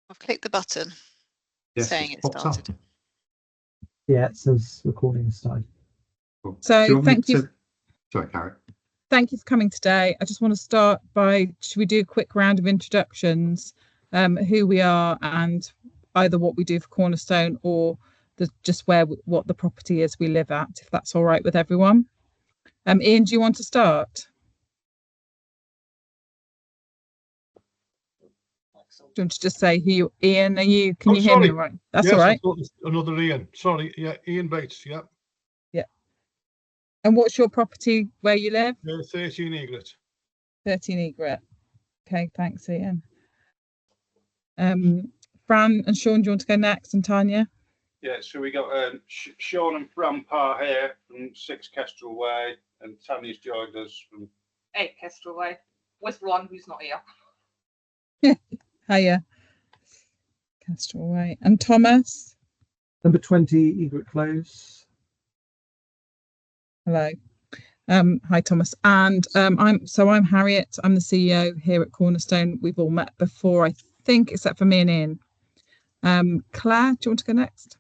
I've clicked the button saying it started. Up. Yeah, it says recording started. Cool. So thank you. Sorry, Carrie. Thank you for coming today. I just want to start by, should we do a quick round of introductions, who we are and either what we do for Cornerstone or just what the property is we live at, if that's all right with everyone. Ian, do you want to start? Do you want to just say who you, Ian, can you hear me right? That's yes, all right. Another Ian. Sorry, yeah, Ian Bates, yeah. Yeah. And what's your property where you live? 13 Egret. 13 Egret. Okay, thanks, Ian. Fran and Sean, do you want to go next? And Tanya? Yeah, so we got Sean and Fran Parr here from 6 Kestrel Way, and Tanya's joined us from 8 Kestrel Way, with Ron, who's not here. Hiya. Kestrel Way. And Thomas? Number 20, Egret Close. Hello. Hi, Thomas. And I'm Harriet. I'm the CEO here at Cornerstone. We've all met before, I think, except for me and Ian. Claire, do you want to go next?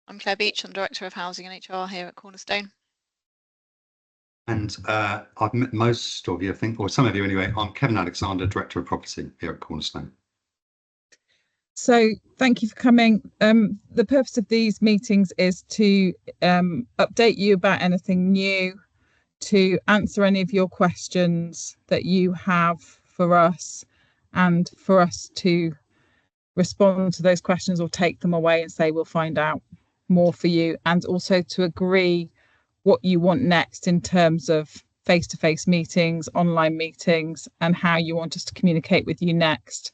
I'm Claire Beach. I'm Director of Housing and HR here at Cornerstone. And I've met most of you, I think, or some of you anyway. I'm Kevin Alexander, Director of Property here at Cornerstone. So thank you for coming. The purpose of these meetings is to update you about anything new, to answer any of your questions that you have for us, and for us to respond to those questions or take them away and say we'll find out more for you, and also to agree what you want next in terms of face-to-face meetings, online meetings, and how you want us to communicate with you next.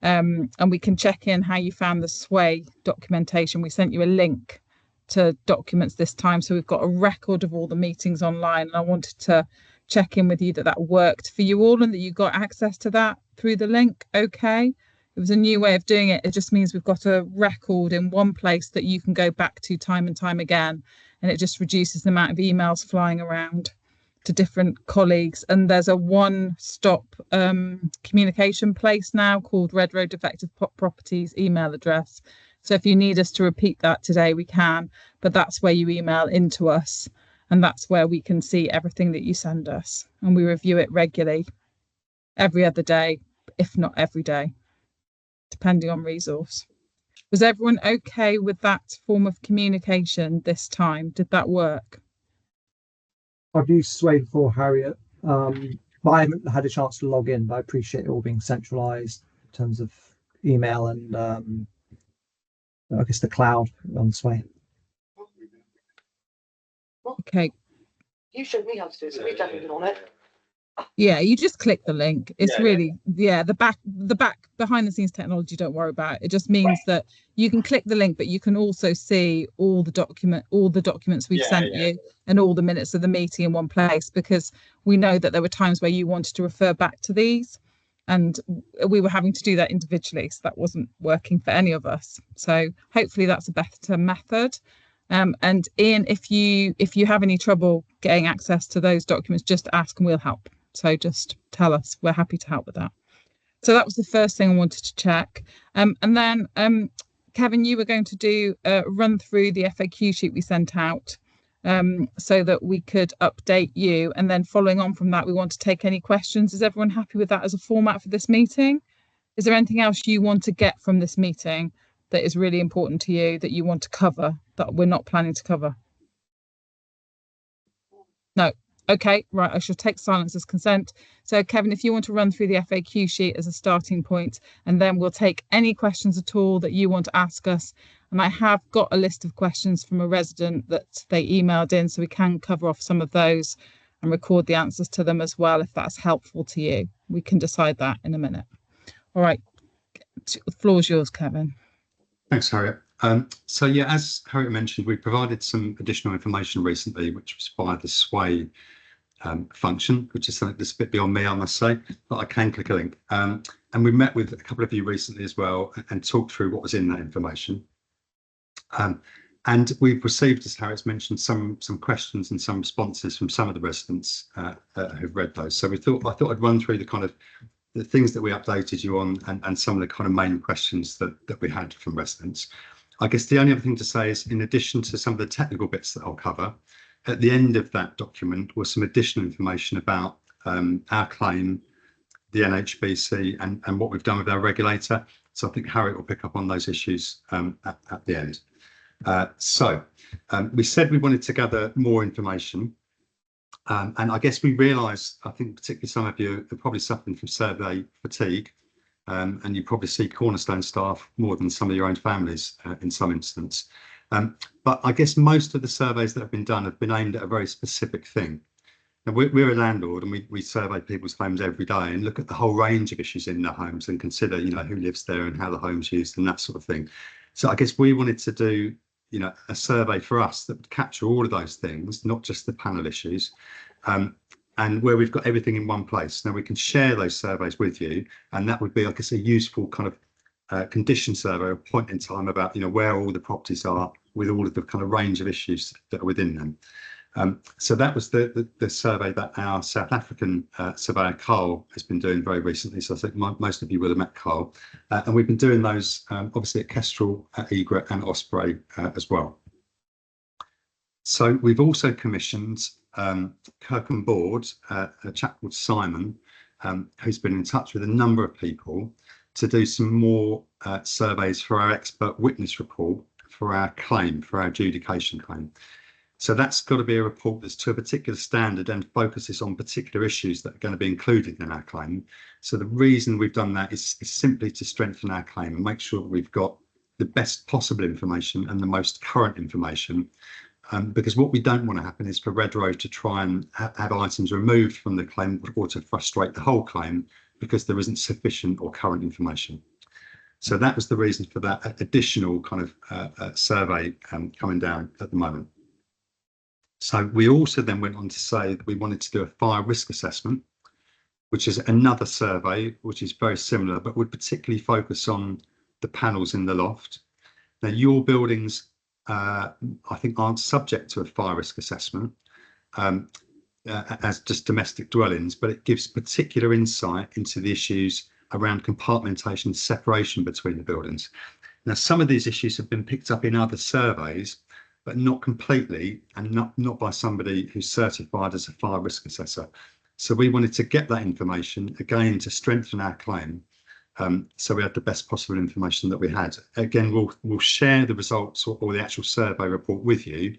And we can check in how you found the SWAY documentation. We sent you a link to documents this time, so we've got a record of all the meetings online, and I wanted to check in with you that worked for you all and that you got access to that through the link. Okay, it was a new way of doing it. It just means we've got a record in one place that you can go back to time and time again, and it just reduces the amount of emails flying around to different colleagues. And there's a one-stop communication place now called Red Road Defective Properties email address. So if you need us to repeat that today, we can, but that's where you email into us, and that's where we can see everything that you send us, and we review it regularly, every other day, if not every day, depending on resource. Was everyone okay with that form of communication this time? Did that work? I've used Sway before, Harriet. I haven't had a chance to log in, but I appreciate it all being centralised in terms of email and I guess the cloud on Sway. Okay. You showed me how to do it, so we've definitely been on it. Yeah, you just click the link. It's the back behind the scenes technology, don't worry about it. It just means that you can click the link, but you can also see all the documents we've sent you and all the minutes of the meeting in one place, because we know that there were times where you wanted to refer back to these and we were having to do that individually, so that wasn't working for any of us. So hopefully that's a better method. And Ian, if you have any trouble getting access to those documents, just ask and we'll help. So just tell us, we're happy to help with that. So that was the first thing I wanted to check. And then Kevin, you were going to do a run through the FAQ sheet we sent out so that we could update you. And then following on from that, we want to take any questions. Is everyone happy with that as a format for this meeting? Is there anything else you want to get from this meeting that is really important to you that you want to cover that we're not planning to cover? No. Okay, right, I shall take silence as consent. So Kevin, if you want to run through the FAQ sheet as a starting point, and then we'll take any questions at all that you want to ask us. And I have got a list of questions from a resident that they emailed in, so we can cover off some of those and record the answers to them as well, if that's helpful to you. We can decide that in a minute. All right, the floor's yours, Kevin. Thanks, Harriet. So yeah, as Harriet mentioned, we provided some additional information recently, which was via the Sway function, which is something that's a bit beyond me, I must say, but I can click a link. And we met with a couple of you recently as well and talked through what was in that information. And we've received, as Harriet's mentioned, some questions and some responses from some of the residents who've read those. So I thought I'd run through the kind of the things that we updated you on and some of the kind of main questions that we had from residents. I guess the only other thing to say is, in addition to some of the technical bits that I'll cover, at the end of that document was some additional information about our claim, the NHBC, and what we've done with our regulator. So I think Harriet will pick up on those issues at the end. We said we wanted to gather more information. And I guess we realised, I think particularly some of you are probably suffering from survey fatigue, and you probably see Cornerstone staff more than some of your own families in some instance. But I guess most of the surveys that have been done have been aimed at a very specific thing. Now, we're a landlord, and we survey people's homes every day and look at the whole range of issues in their homes and consider, who lives there and how the home's used and that sort of thing. So I guess we wanted to do, a survey for us that would capture all of those things, not just the panel issues, and where we've got everything in one place. Now we can share those surveys with you, and that would be, I guess, a useful kind of condition survey, a point in time about, where all the properties are with all of the kind of range of issues that are within them. So that was the survey that our South African surveyor Carl has been doing very recently. So I think most of you will have met Carl, and we've been doing those obviously at Kestrel, at Egret and Osprey as well. So we've also commissioned Kirkham Board, a chap called Simon, who's been in touch with a number of people to do some more surveys for our expert witness report for our claim, for our adjudication claim. So that's got to be a report that's to a particular standard and focuses on particular issues that are going to be included in our claim. So the reason we've done that is simply to strengthen our claim and make sure that we've got the best possible information and the most current information. Because what we don't want to happen is for Redrow to try and have items removed from the claim or to frustrate the whole claim because there isn't sufficient or current information. So that was the reason for that additional kind of survey coming down at the moment. So we also then went on to say that we wanted to do a fire risk assessment, which is another survey which is very similar, but would particularly focus on the panels in the loft. Now, your buildings, I think, aren't subject to a fire risk assessment as just domestic dwellings, but it gives particular insight into the issues around compartmentation and separation between the buildings. Now, some of these issues have been picked up in other surveys, but not completely, and not by somebody who's certified as a fire risk assessor. So we wanted to get that information again to strengthen our claim. So we had the best possible information that we had. Again, we'll share the results or the actual survey report with you,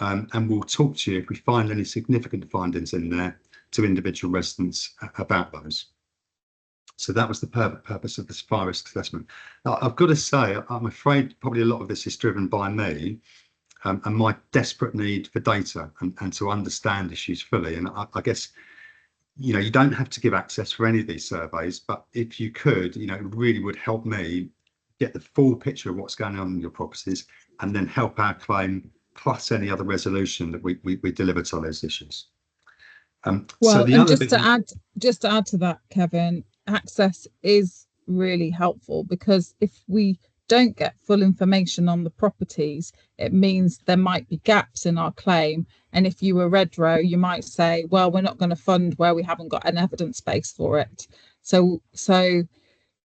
and we'll talk to you if we find any significant findings in there to individual residents about those. So that was the purpose of this fire risk assessment. Now, I've got to say, I'm afraid probably a lot of this is driven by me and my desperate need for data and to understand issues fully. And I guess, you don't have to give access for any of these surveys, but if you could, it really would help me get the full picture of what's going on in your properties and then help our claim plus any other resolution that we deliver to those issues. Well, so and just to add to that, Kevin, access is really helpful, because if we don't get full information on the properties, it means there might be gaps in our claim. And if you were Redrow, you might say, well, we're not going to fund where we haven't got an evidence base for it. So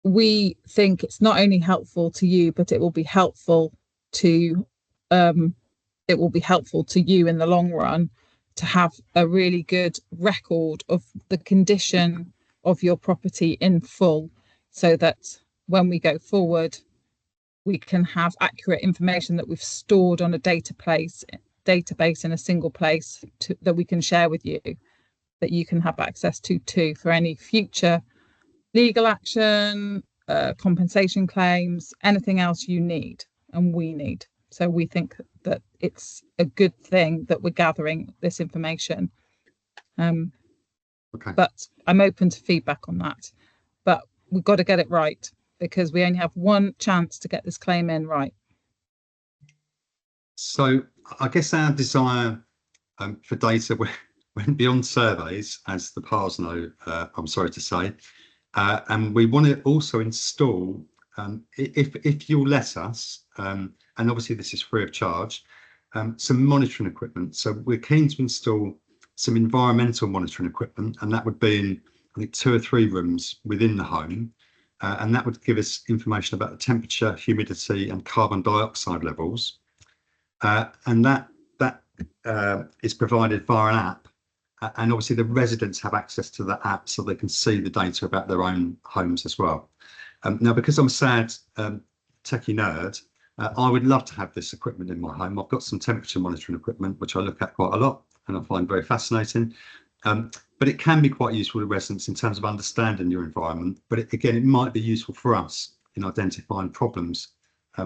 we think it's not only helpful to you, but it will be helpful to you in the long run to have a really good record of the condition of your property in full, so that when we go forward, we can have accurate information that we've stored on a database in a single place that we can share with you, that you can have access to for any future legal action, compensation claims, anything else you need and we need. So we think that it's a good thing that we're gathering this information. Okay. But I'm open to feedback on that. But we've got to get it right, because we only have one chance to get this claim in right. So I guess our desire for data went beyond surveys, as the PARs know, I'm sorry to say. And we want to also install, if you'll let us, and obviously this is free of charge, some monitoring equipment. So we're keen to install some environmental monitoring equipment, and that would be in, I think 2 or 3 rooms within the home, and that would give us information about the temperature, humidity, and carbon dioxide levels. And that is provided via an app, and obviously the residents have access to that app so they can see the data about their own homes as well. Now, because I'm a sad techie nerd, I would love to have this equipment in my home. I've got some temperature monitoring equipment, which I look at quite a lot and I find very fascinating. But it can be quite useful to residents in terms of understanding your environment. But again, it might be useful for us in identifying problems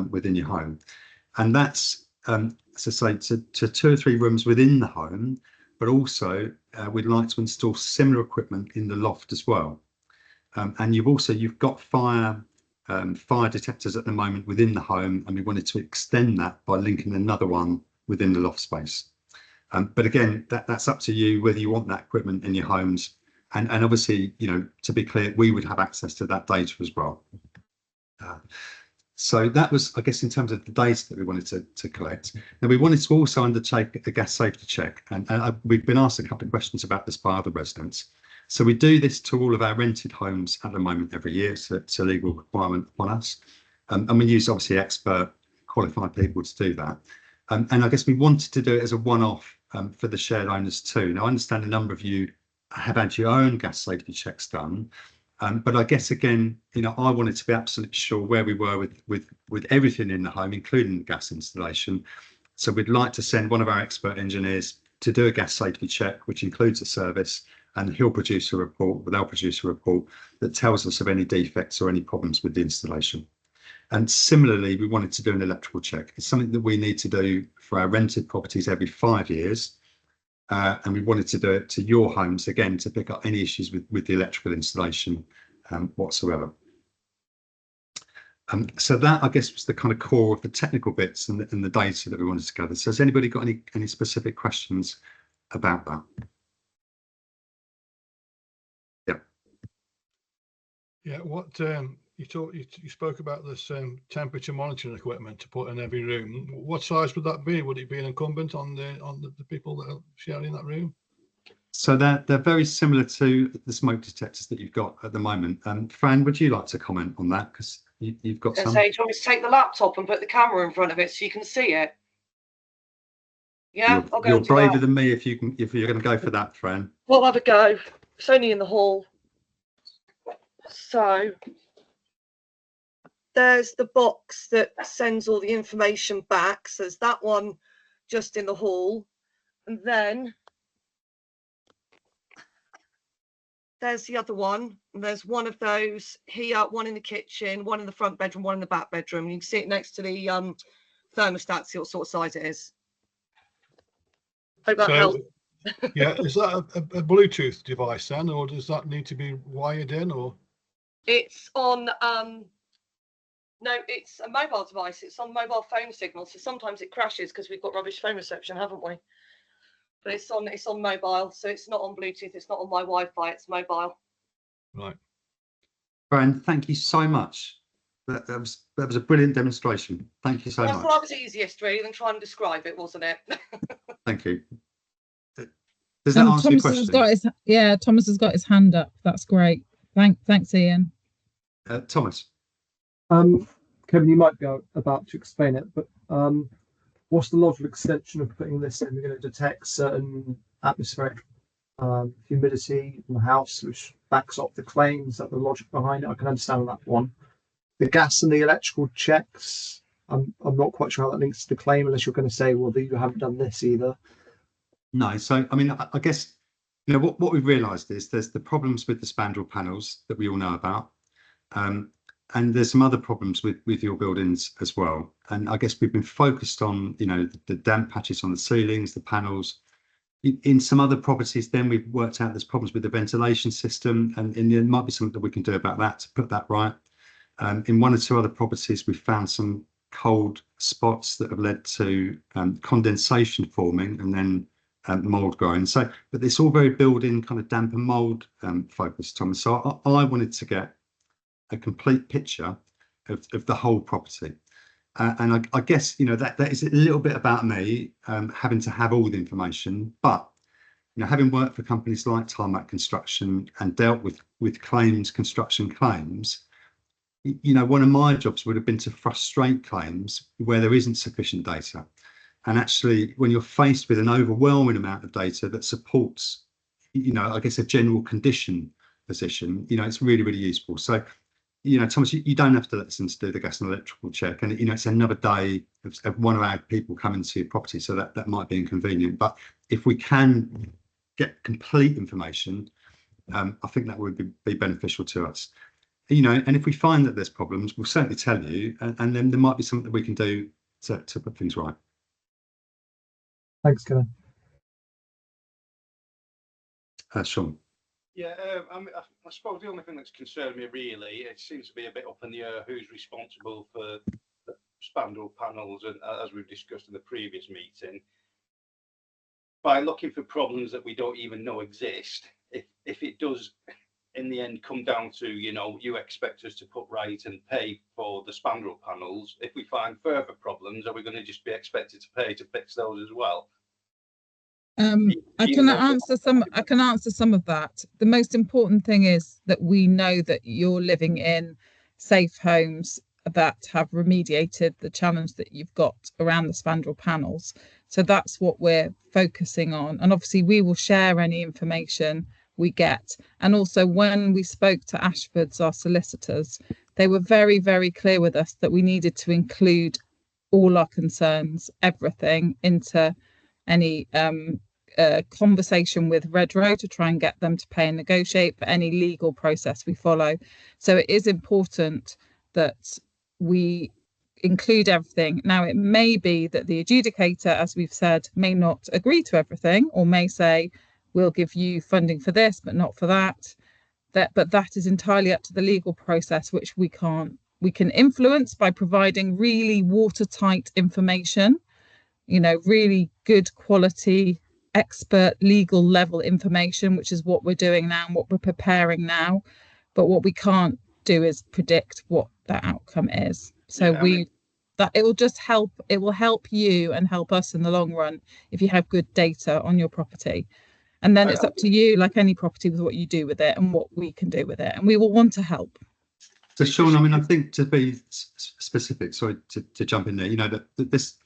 within your home. And that's, as I say, to 2 or 3 rooms within the home, but also we'd like to install similar equipment in the loft as well. And you've got fire detectors at the moment within the home, and we wanted to extend that by linking another one within the loft space. But again, that's up to you whether you want that equipment in your homes. And obviously, you know, to be clear, we would have access to that data as well. So that was, I guess, in terms of the data that we wanted to collect. Now, we wanted to also undertake a gas safety check, and we've been asked a couple of questions about this by other residents. So we do this to all of our rented homes at the moment every year, so it's a legal requirement on us. And we use obviously expert qualified people to do that. And I guess we wanted to do it as a one-off for the shared owners too. Now, I understand a number of you have had your own gas safety checks done. But I guess, again, you know, I wanted to be absolutely sure where we were with everything in the home, including the gas installation. So we'd like to send one of our expert engineers to do a gas safety check, which includes a service, and he'll produce a report, they'll produce a report that tells us of any defects or any problems with the installation. And similarly, we wanted to do an electrical check. It's something that we need to do for our rented properties every 5 years. And we wanted to do it to your homes, again, to pick up any issues with the electrical installation whatsoever. So that, I guess, was the kind of core of the technical bits and the data that we wanted to gather. So has anybody got any specific questions about that? Yeah. Yeah, what you spoke about this temperature monitoring equipment to put in every room. What size would that be? Would it be an incumbent on the people that are sharing that room? So they're very similar to the smoke detectors that you've got at the moment. Fran, would you like to comment on that? Because you've got some. Say, do you want me to take the laptop and put the camera in front of it so you can see it? Yeah, I'll go. You're and do braver that. than me if you're going to go for that, Fran. We'll have a go. It's only in the hall. So there's the box that sends all the information back. So there's that one just in the hall. And then there's the other one. And there's one of those here, one in the kitchen, one in the front bedroom, one in the back bedroom. You can see it next to the thermostat, see what sort of size it is. Hope that helps. Yeah, is that a Bluetooth device then, or does that need to be wired in, or? It's on no, it's a mobile device. It's on mobile phone signal, so sometimes it crashes because we've got rubbish phone reception, haven't we? But it's on mobile, so it's not on Bluetooth, it's not on my Wi-Fi, it's mobile. Right. Fran, thank you so much. That was a brilliant demonstration. Thank you so much. I thought that was easiest really than trying to describe it, wasn't it? Thank you. Does that answer your Thomas has question? Thomas has got his hand up. That's great. Thanks, Ian. Thomas. Kevin, you might be about to explain it, but what's the logical extension of putting this in? We're going to detect certain atmospheric humidity in the house, which backs up the claims. That the logic behind it. I can understand that one. The gas and the electrical checks, I'm not quite sure how that links to the claim, unless you're going to say, well, you haven't done this either. No, so I mean, I guess, you know, what we've realised is there's the problems with the spandrel panels that we all know about, and there's some other problems with your buildings as well. And I guess we've been focused on, you know, the damp patches on the ceilings, the panels. In some other properties, then we've worked out there's problems with the ventilation system, and there might be something that we can do about that to put that right. In 1 or 2 other properties, we've found some cold spots that have led to condensation forming and then mold growing. So, but it's all very building kind of damp and mold focused, Thomas. So I wanted to get a complete picture of the whole property. And I guess, you know, that is a little bit about me having to have all the information, but having worked for companies like Tarmac Construction and dealt with claims, construction claims, one of my jobs would have been to frustrate claims where there isn't sufficient data. And actually, when you're faced with an overwhelming amount of data that supports, I guess, a general condition position, it's really, really useful. So, Thomas, you don't have to listen to do the gas and electrical check, and it's another day of one of our people coming to your property, so that might be inconvenient. But if we can get complete information, I think that would be beneficial to us. And if we find that there's problems, we'll certainly tell you, and then there might be something that we can do to put things right. Thanks, Kevin. Sean. Yeah, I suppose the only thing that's concerned me really, it seems to be a bit up in the air who's responsible for the spandrel panels, and as we've discussed in the previous meeting, by looking for problems that we don't even know exist, if it does in the end come down to, you expect us to put right and pay for the spandrel panels, if we find further problems, are we going to just be expected to pay to fix those as well? I can answer some of that. The most important thing is that we know that you're living in safe homes that have remediated the challenge that you've got around the spandrel panels. So that's what we're focusing on. And obviously we will share any information we get. And also when we spoke to Ashford's, our solicitors, they were very, very clear with us that we needed to include all our concerns, everything, into any conversation with Redrow to try and get them to pay and negotiate for any legal process we follow. So it is important that we include everything. Now, it may be that the adjudicator, as we've said, may not agree to everything, or may say, we'll give you funding for this, but not for that. But that is entirely up to the legal process, which we can influence by providing really watertight information, really good quality, expert legal level information, which is what we're doing now and what we're preparing now. But what we can't do is predict what that outcome is. So it will just help. It will help you and help us in the long run if you have good data on your property. And then it's up to you, like any property, with what you do with it and what we can do with it. And we will want to help. So, Sean, I think to be specific, sorry to jump in there, that this,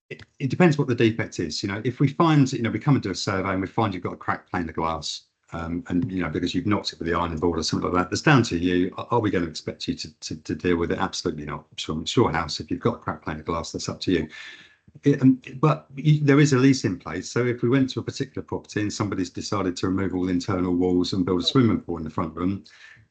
it depends what the defect is. If we find, we come and do a survey and we find you've got a cracked pane of glass, and because you've knocked it with the ironing board or something like that, that's down to you. Are we going to expect you to deal with it? Absolutely not. It's your house. If you've got a cracked pane of glass, that's up to you. But there is a lease in place. So if we went to a particular property and somebody's decided to remove all the internal walls and build a swimming pool in the front room,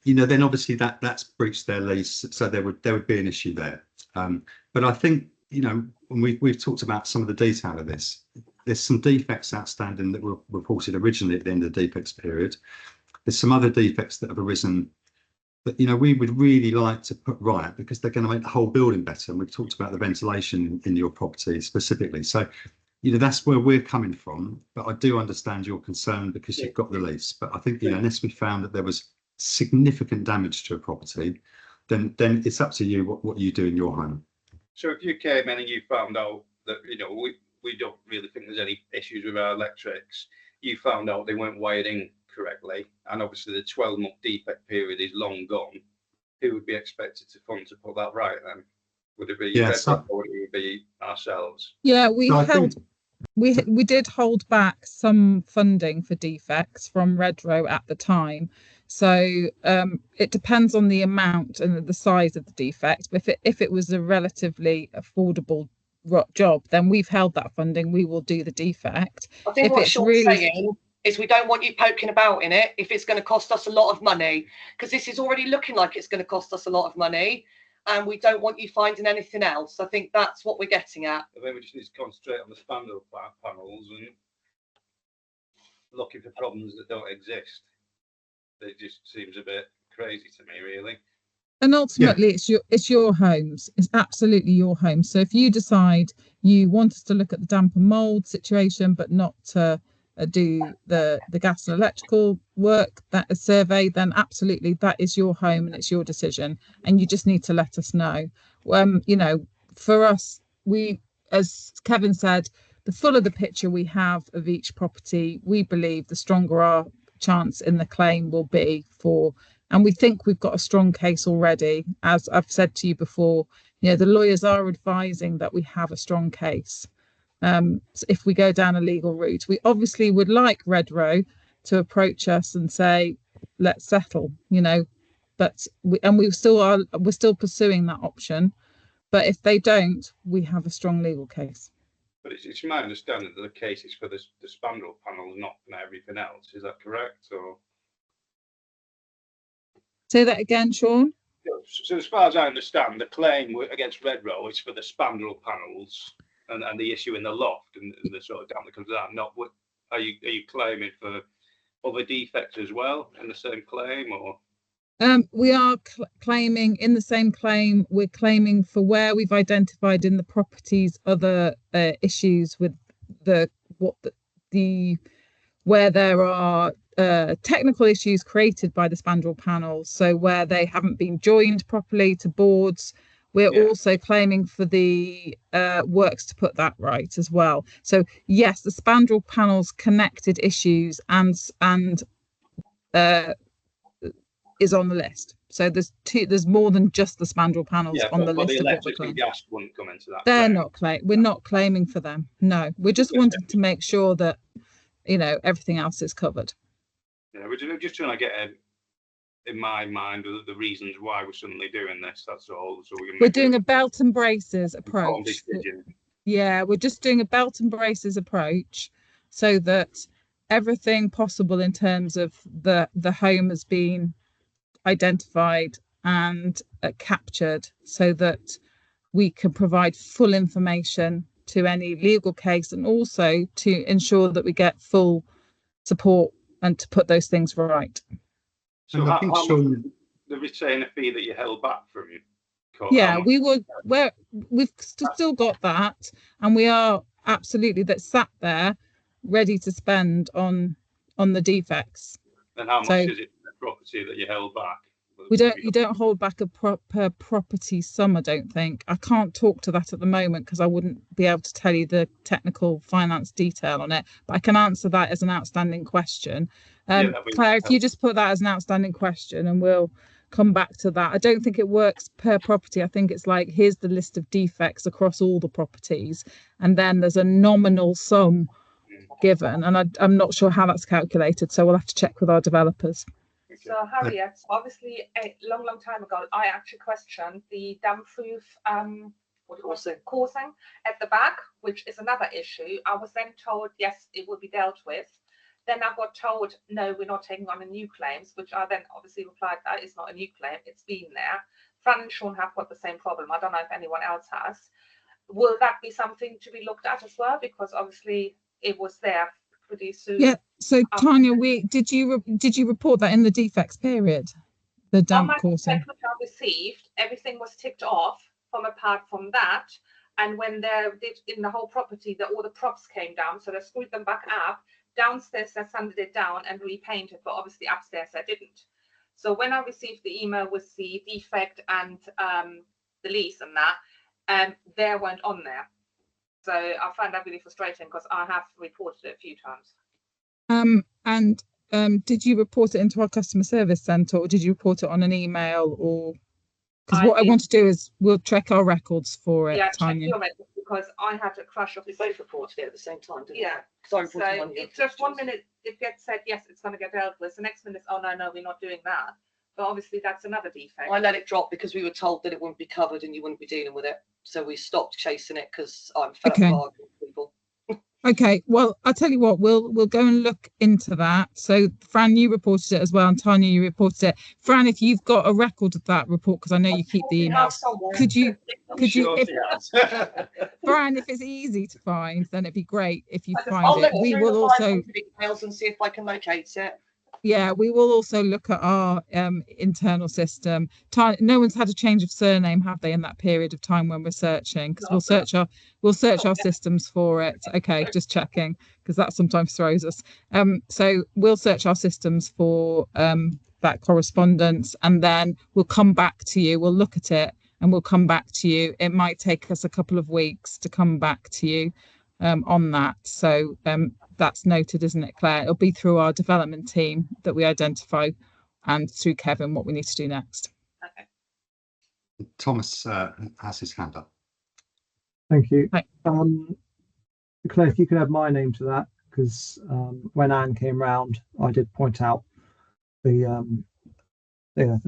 then obviously that's breached their lease. So there would be an issue there. But I think, when we've talked about some of the detail of this, there's some defects outstanding that were reported originally at the end of the defects period. There's some other defects that have arisen that we would really like to put right, because they're going to make the whole building better. And we've talked about the ventilation in your property specifically. So, that's where we're coming from. But I do understand your concern because you've got the lease. But I think, unless we found that there was significant damage to a property, then it's up to you what you do in your home. So if you came in and you found out that, we don't really think there's any issues with our electrics, you found out they weren't wired in correctly, and obviously the 12-month defect period is long gone, who would be expected to fund to put that right then? Would it be or would it be ourselves? Yeah, we did hold back some funding for defects from Redrow at the time. So it depends on the amount and the size of the defect. But if it was a relatively affordable job, then we've held that funding. We will do the defect. I think what Sean's saying is we don't want you poking about in it if it's going to cost us a lot of money, because this is already looking like it's going to cost us a lot of money, and we don't want you finding anything else. I think that's what we're getting at. I think we just need to concentrate on the spandrel panels and looking for problems that don't exist. It just seems a bit crazy to me, really. And ultimately, it's your homes. It's absolutely your home. So if you decide you want us to look at the damp and mold situation, but not to do the gas and electrical work, that a survey, then absolutely that is your home and it's your decision, and you just need to let us know. For us, we, as Kevin said, the fuller the picture we have of each property, we believe the stronger our chance in the claim will be for, and we think we've got a strong case already. As I've said to you before, you know, the lawyers are advising that we have a strong case. So if we go down a legal route, we obviously would like Redrow to approach us and say, let's settle, you know, but we're still pursuing that option. But if they don't, we have a strong legal case. But it's my understanding that the case is for the spandrel panels, not for everything else. Is that correct? Or say that again, Sean? So as far as I understand, the claim against Redrow is for the spandrel panels and the issue in the loft and the sort of damp that comes out. Not what are you claiming for other defects as well in the same claim, or? We are claiming in the same claim. We're claiming for where we've identified in the properties other issues with where there are technical issues created by the spandrel panels. So where they haven't been joined properly to boards, we're also claiming for the works to put that right as well. So yes, the spandrel panels connected issues and is on the list. So there's more than just the spandrel panels on the list. The of what electric and gas wouldn't come into that. They're not we're not claiming for them. No, we're just wanting to make sure that, you know, everything else is covered. Yeah, we're just trying to get in my mind the reasons why we're suddenly doing this. That's all. So we're doing a belt and braces approach. Yeah, we're just doing a belt and braces approach so that everything possible in terms of the home has been identified and captured so that we can provide full information to any legal case, and also to ensure that we get full support and to put those things right. So how much the retainer fee that you held back from you? Yeah, we've still got that, and we are absolutely sat there ready to spend on the defects. And how much is it property that you held back? You don't hold back per property sum, I don't think. I can't talk to that at the moment because I wouldn't be able to tell you the technical finance detail on it, but I can answer that as an outstanding question. Claire, if you just put that as an outstanding question and we'll come back to that. I don't think it works per property. I think it's like, here's the list of defects across all the properties, and then there's a nominal sum given, and I'm not sure how that's calculated, so we'll have to check with our developers. So Harriet, obviously a long time ago, I actually questioned the damp-proof coursing at the back, which is another issue. I was then told, yes, it will be dealt with. Then I got told, no, we're not taking on a new claims, which I then obviously replied, that is not a new claim, it's been there. Fran and Sean have got the same problem. I don't know if anyone else has. Will that be something to be looked at as well? Because obviously it was there pretty soon. Yeah. So Tanya, did you report that in the defects period? The damp coursing. Which I received, everything was ticked off from apart from that. And when they did in the whole property, that all the props came down, so they screwed them back up. Downstairs they sanded it down and repainted, but obviously upstairs they didn't. So when I received the email with the defect and the lease and that, they weren't on there. So I found that really frustrating because I have reported it a few times. Did you report it into our customer service centre, or did you report it on an email? Or because what I want to do is we'll check our records for it. Yeah, Tanya. Check your records, because I had a crush of. We both reported it at the same time, didn't we? Yeah. So it's just 1 minute it gets said yes, it's going to get dealt with. The next minute, oh no, we're not doing that. But obviously that's another defect. I let it drop because we were told that it wouldn't be covered and you wouldn't be dealing with it. So we stopped chasing it because I'm fed up of arguing with people. Okay, well, I'll tell you what, we'll go and look into that. So Fran, you reported it as well, and Tanya, you reported it. Fran, if you've got a record of that report, because I know you keep the emails, could you Fran, if it's easy to find, then it'd be great if you find it. We will also emails and see if I can locate it. Yeah, we will also look at our internal system. No one's had a change of surname, have they, in that period of time when we're searching? Because we'll search our systems for it. Okay, just checking, because that sometimes throws us. So we'll search our systems for that correspondence, and then we'll come back to you. We'll look at it and we'll come back to you. It might take us a couple of weeks to come back to you. on that. So that's noted, isn't it, Claire? It'll be through our development team that we identify, and through Kevin what we need to do next. Okay. Thomas has his hand up. Thank you. Right. Claire, if you could add my name to that, because when Anne came round, I did point out the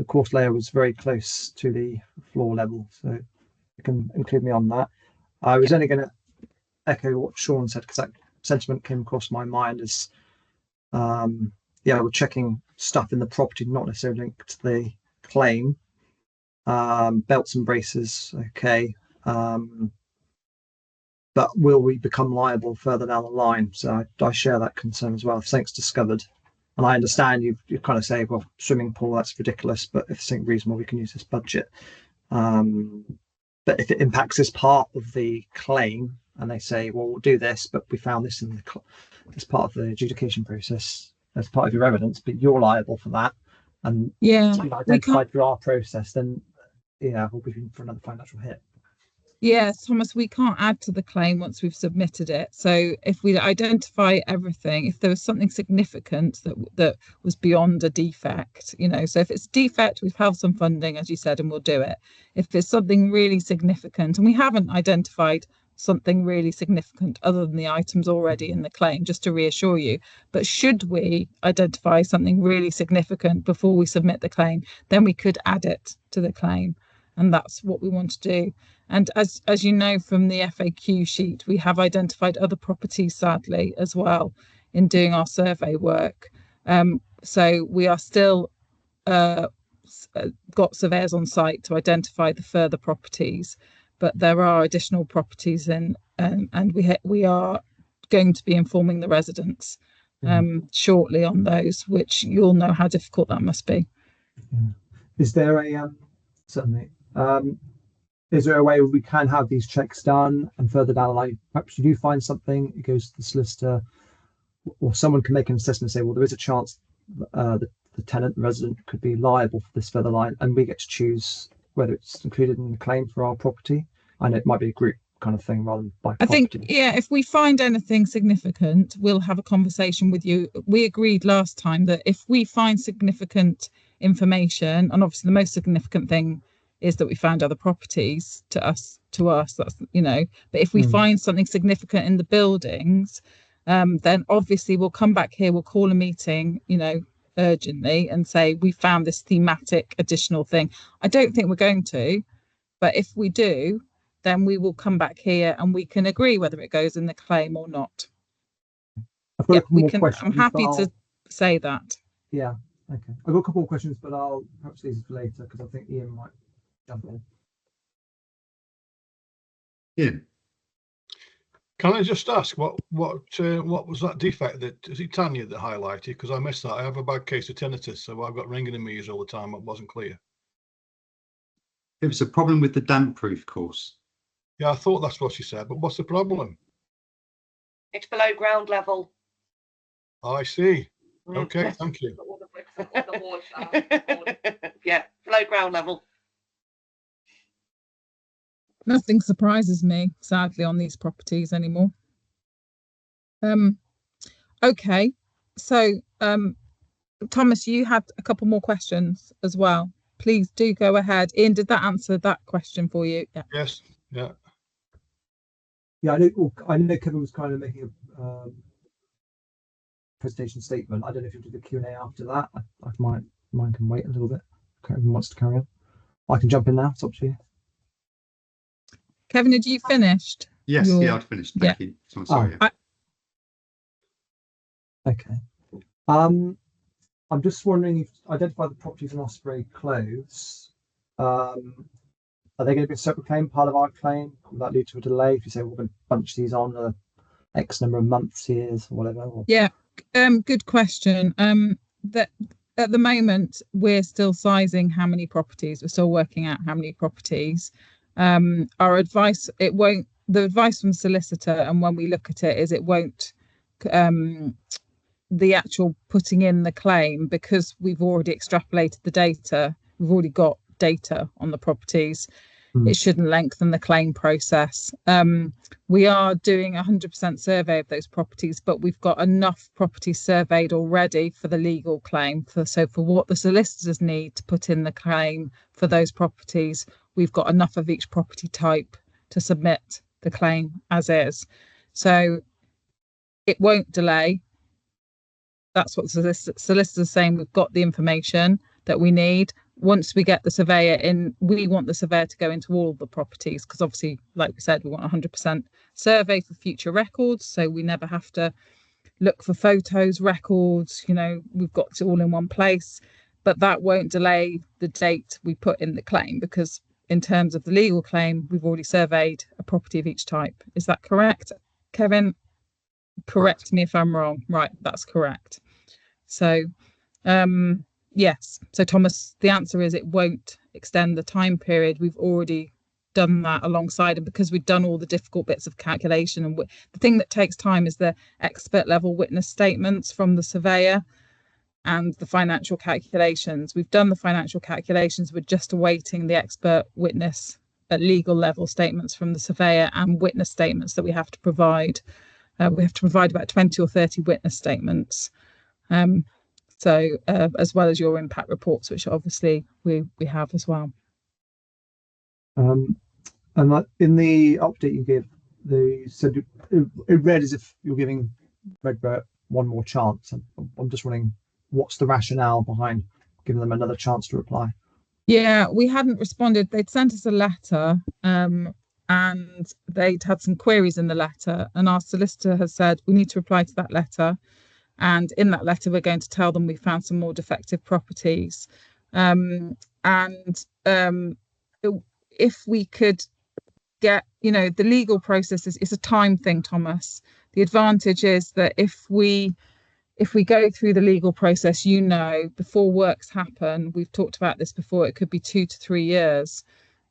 course layer was very close to the floor level, so you can include me on that. I was only going to echo what Sean said, because that sentiment came across my mind as we're checking stuff in the property, not necessarily linked to the claim. Belts and braces, okay. But will we become liable further down the line? So I share that concern as well. If something's discovered, and I understand you kind of say, well, swimming pool, that's ridiculous, but if something reasonable, we can use this budget. But if it impacts this part of the claim, and they say, well, we'll do this, but we found this in as part of the adjudication process, as part of your evidence, but you're liable for that, and it's been identified through our process, then we'll be in for another financial hit. Yes, Thomas, we can't add to the claim once we've submitted it. So if we identify everything, if there was something significant that was beyond a defect, so if it's a defect, we've held some funding, as you said, and we'll do it. If it's something really significant, and we haven't identified something really significant other than the items already in the claim, just to reassure you, but should we identify something really significant before we submit the claim, then we could add it to the claim. And that's what we want to do. And as you know from the FAQ sheet, we have identified other properties, sadly, as well, in doing our survey work. So we are still got surveyors on site to identify the further properties, but there are additional properties in, and we are going to be informing the residents shortly on those, which you'll know how difficult that must be. Is there a certainly? Is there a way we can have these checks done, and further down the line, perhaps you do find something, it goes to the solicitor, or someone can make an assessment and say, well, there is a chance the tenant, the resident, could be liable for this further line, and we get to choose whether it's included in the claim for our property. I know it might be a group kind of thing rather than by property. I think, if we find anything significant, we'll have a conversation with you. We agreed last time that if we find significant information, and obviously the most significant thing is that we found other properties to us, that's, but if we find something significant in the buildings, then obviously we'll come back here, we'll call a meeting, urgently, and say, we found this thematic additional thing. I don't think we're going to, but if we do, then we will come back here and we can agree whether it goes in the claim or not. I've got a couple more questions. I'm happy to say that. Yeah, okay. I've got a couple more questions, but I'll perhaps leave it for later, because I think Ian might jump in. Ian. Can I just ask what was that defect that, is it Tanya that highlighted? Because I missed that. I have a bad case of tinnitus, so I've got ringing in my ears all the time. It wasn't clear. It was a problem with the damp proof course. Yeah, I thought that's what she said, but what's the problem? It's below ground level. I see. Okay, thank you. Yeah, below ground level. Nothing surprises me, sadly, on these properties anymore. Okay, so Thomas, you had a couple more questions as well. Please do go ahead. Ian, did that answer that question for you? Yeah. Yes. Yeah. Yeah, I know Kevin was kind of making a presentation statement. I don't know if you'll do the Q&A after that. Mine can wait a little bit. Kevin wants to carry on. I can jump in now. It's up to you. Kevin, had you finished? Yes, I'd finished. Thank you. So I'm sorry. Okay. I'm just wondering if identify the properties in Osprey Close. Are they going to be a separate claim, part of our claim? Will that lead to a delay if you say we're going to bunch these on X number of months, years, or whatever? Or... Yeah, good question. That at the moment we're still sizing how many properties. We're still working out how many properties. Our advice, the advice from the solicitor, and when we look at it, is it won't the actual putting in the claim, because we've already extrapolated the data. We've already got data on the properties. It shouldn't lengthen the claim process. We are doing 100% survey of those properties, but we've got enough properties surveyed already for the legal claim. So for what the solicitors need to put in the claim for those properties, we've got enough of each property type to submit the claim as is. So it won't delay. That's what the solicitors are saying. We've got the information that we need. Once we get the surveyor in, we want the surveyor to go into all the properties, because obviously, like we said, we want 100% survey for future records. So we never have to look for photos, records, we've got it all in one place. But that won't delay the date we put in the claim, because in terms of the legal claim, we've already surveyed a property of each type. Is that correct, Kevin? Correct me if I'm wrong. Right, that's correct. So, yes. So, Thomas, the answer is it won't extend the time period. We've already done that alongside, and because we've done all the difficult bits of calculation, and the thing that takes time is the expert level witness statements from the surveyor and the financial calculations. We've done the financial calculations. We're just awaiting the expert witness at legal level statements from the surveyor and witness statements that we have to provide. We have to provide about 20 or 30 witness statements. So as well as your impact reports, which obviously we have as well. And in the update you give, they said it read as if you're giving Redrow one more chance. And I'm just wondering, what's the rationale behind giving them another chance to reply? Yeah, we hadn't responded. They'd sent us a letter, and they'd had some queries in the letter, and our solicitor has said we need to reply to that letter. And in that letter, we're going to tell them we found some more defective properties. If we could get, the legal process is a time thing, Thomas. The advantage is that if we go through the legal process, before works happen, we've talked about this before, it could be 2 to 3 years,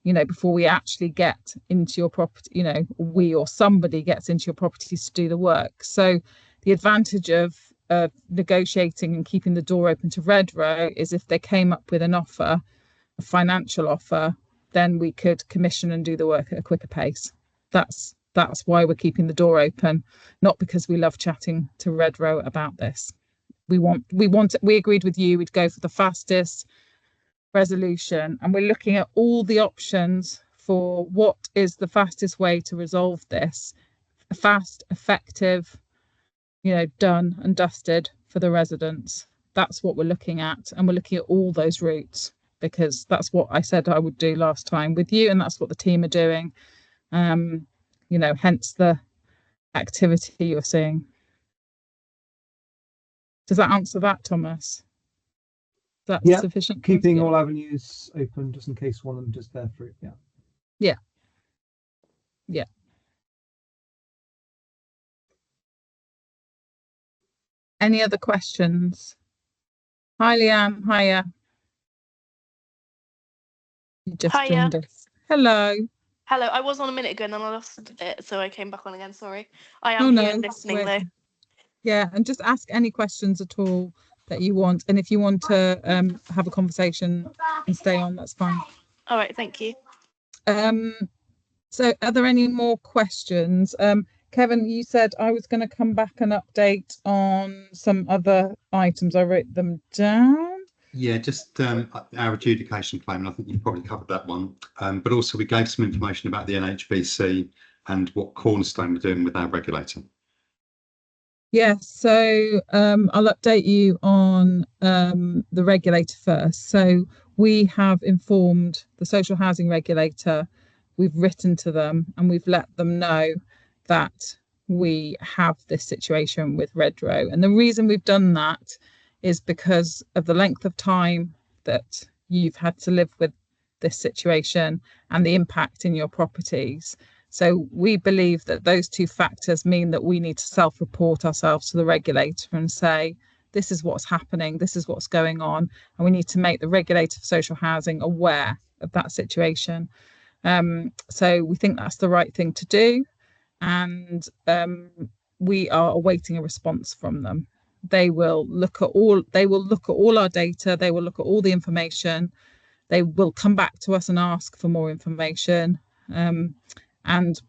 before we actually get into your property, we or somebody gets into your properties to do the work. So the advantage of negotiating and keeping the door open to Redrow is if they came up with an offer, a financial offer, then we could commission and do the work at a quicker pace. That's why we're keeping the door open, not because we love chatting to Redrow about this. We agreed with you, we'd go for the fastest resolution, and we're looking at all the options for what is the fastest way to resolve this. Fast, effective, done and dusted for the residents. That's what we're looking at, and we're looking at all those routes, because that's what I said I would do last time with you, and that's what the team are doing. Hence the activity you're seeing. Does that answer that, Thomas? Is that sufficient? Keeping all avenues open just in case one of them does bear fruit. Yeah. Any other questions? Hi, Leanne. Hiya. You just joined us. Hello. Hello, I was on a minute ago and then I lost it, so I came back on again. Sorry. I am here listening though. Yeah, and just ask any questions at all that you want. And if you want to have a conversation and stay on, that's fine. All right, thank you. So are there any more questions? Kevin, you said I was going to come back and update on some other items. I wrote them down. Yeah, just our adjudication claim, and I think you've probably covered that one. But also we gave some information about the NHBC and what Cornerstone were doing with our regulator. Yeah, so I'll update you on the regulator first. So we have informed the social housing regulator, we've written to them and we've let them know that we have this situation with Redrow. And the reason we've done that is because of the length of time that you've had to live with this situation and the impact in your properties. So we believe that those two factors mean that we need to self-report ourselves to the regulator and say, this is what's happening, this is what's going on, and we need to make the regulator for social housing aware of that situation. So we think that's the right thing to do, and we are awaiting a response from them. They will look at all our data, they will look at all the information, they will come back to us and ask for more information, and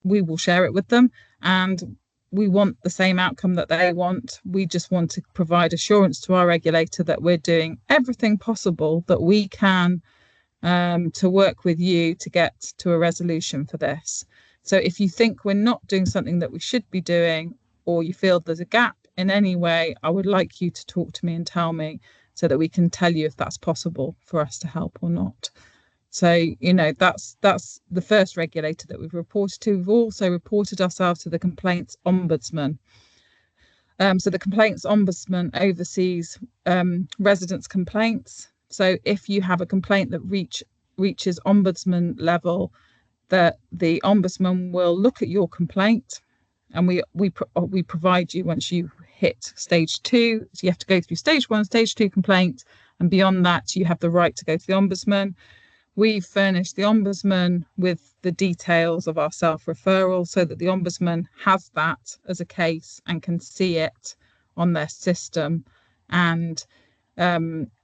we will share it with them. And we want the same outcome that they want. We just want to provide assurance to our regulator that we're doing everything possible that we can to work with you to get to a resolution for this. So if you think we're not doing something that we should be doing, or you feel there's a gap in any way, I would like you to talk to me and tell me, so that we can tell you if that's possible for us to help or not. So, you know, that's the first regulator that we've reported to. We've also reported ourselves to the Complaints Ombudsman. So the Complaints Ombudsman oversees residents' complaints. So if you have a complaint that reaches Ombudsman level, that the Ombudsman will look at your complaint, and we provide you, once you hit stage 2, so you have to go through stage 1, stage 2 complaint, and beyond that you have the right to go to the Ombudsman. We furnish the Ombudsman with the details of our self-referral, so that the Ombudsman has that as a case and can see it on their system, and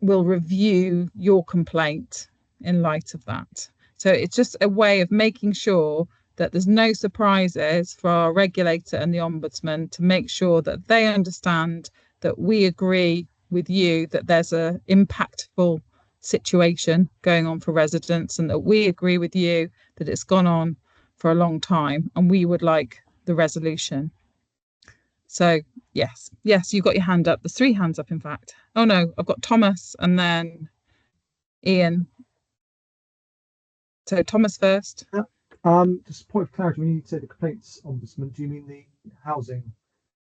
will review your complaint in light of that. So it's just a way of making sure that there's no surprises for our regulator and the Ombudsman, to make sure that they understand that we agree with you that there's a impactful situation going on for residents, and that we agree with you that it's gone on for a long time and we would like the resolution. So yes, you've got your hand up. There's 3 hands up, in fact. Oh no, I've got Thomas and then Ian. So Thomas first. Just a point of clarity, when you say the Complaints Ombudsman, do you mean the Housing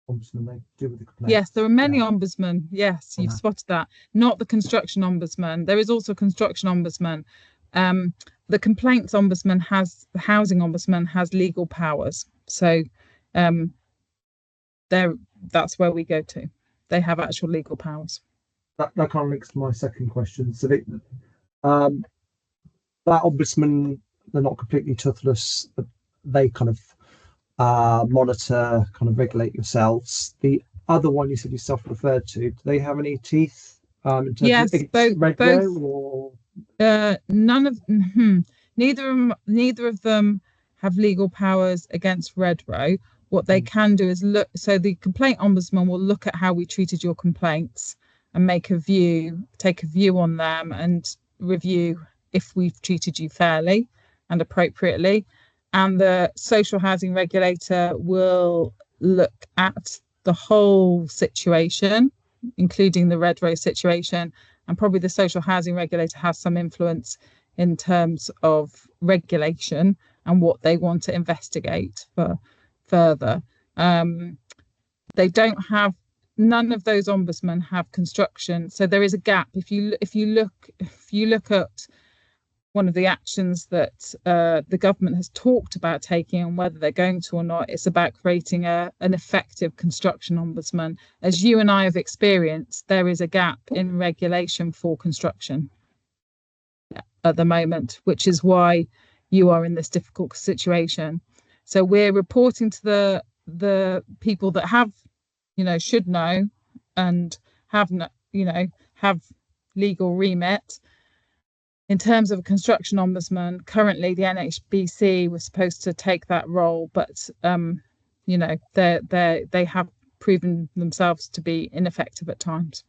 Ombudsman? They deal with the complaints? Yes, there are many ombudsmen. Yes, you've spotted that. Not the Construction Ombudsman. There is also a Construction Ombudsman. The Complaints Ombudsman the Housing Ombudsman has legal powers. So that's where we go to. They have actual legal powers. That kind of links to my second question. So that Ombudsman, they're not completely toothless. They kind of monitor, kind of regulate yourselves. The other one you said you self-referred to, do they have any teeth in terms yes, of both. or None of neither of them have legal powers against Redrow. What they can do is look. So the Complaint Ombudsman will look at how we treated your complaints and take a view on them, and review if we've treated you fairly and appropriately. And the Social Housing Regulator will look at the whole situation, including the Redrow situation, and probably the Social Housing Regulator has some influence in terms of regulation and what they want to investigate for further. They don't have, none of those ombudsmen have construction, so there is a gap. If you look at one of the actions that the government has talked about taking, and whether they're going to or not, it's about creating an effective construction ombudsman. As you and I have experienced, there is a gap in regulation for construction at the moment, which is why you are in this difficult situation. So we're reporting to the people that have, should know and have legal remit. In terms of a construction ombudsman, currently the NHBC was supposed to take that role, but they have proven themselves to be ineffective at times.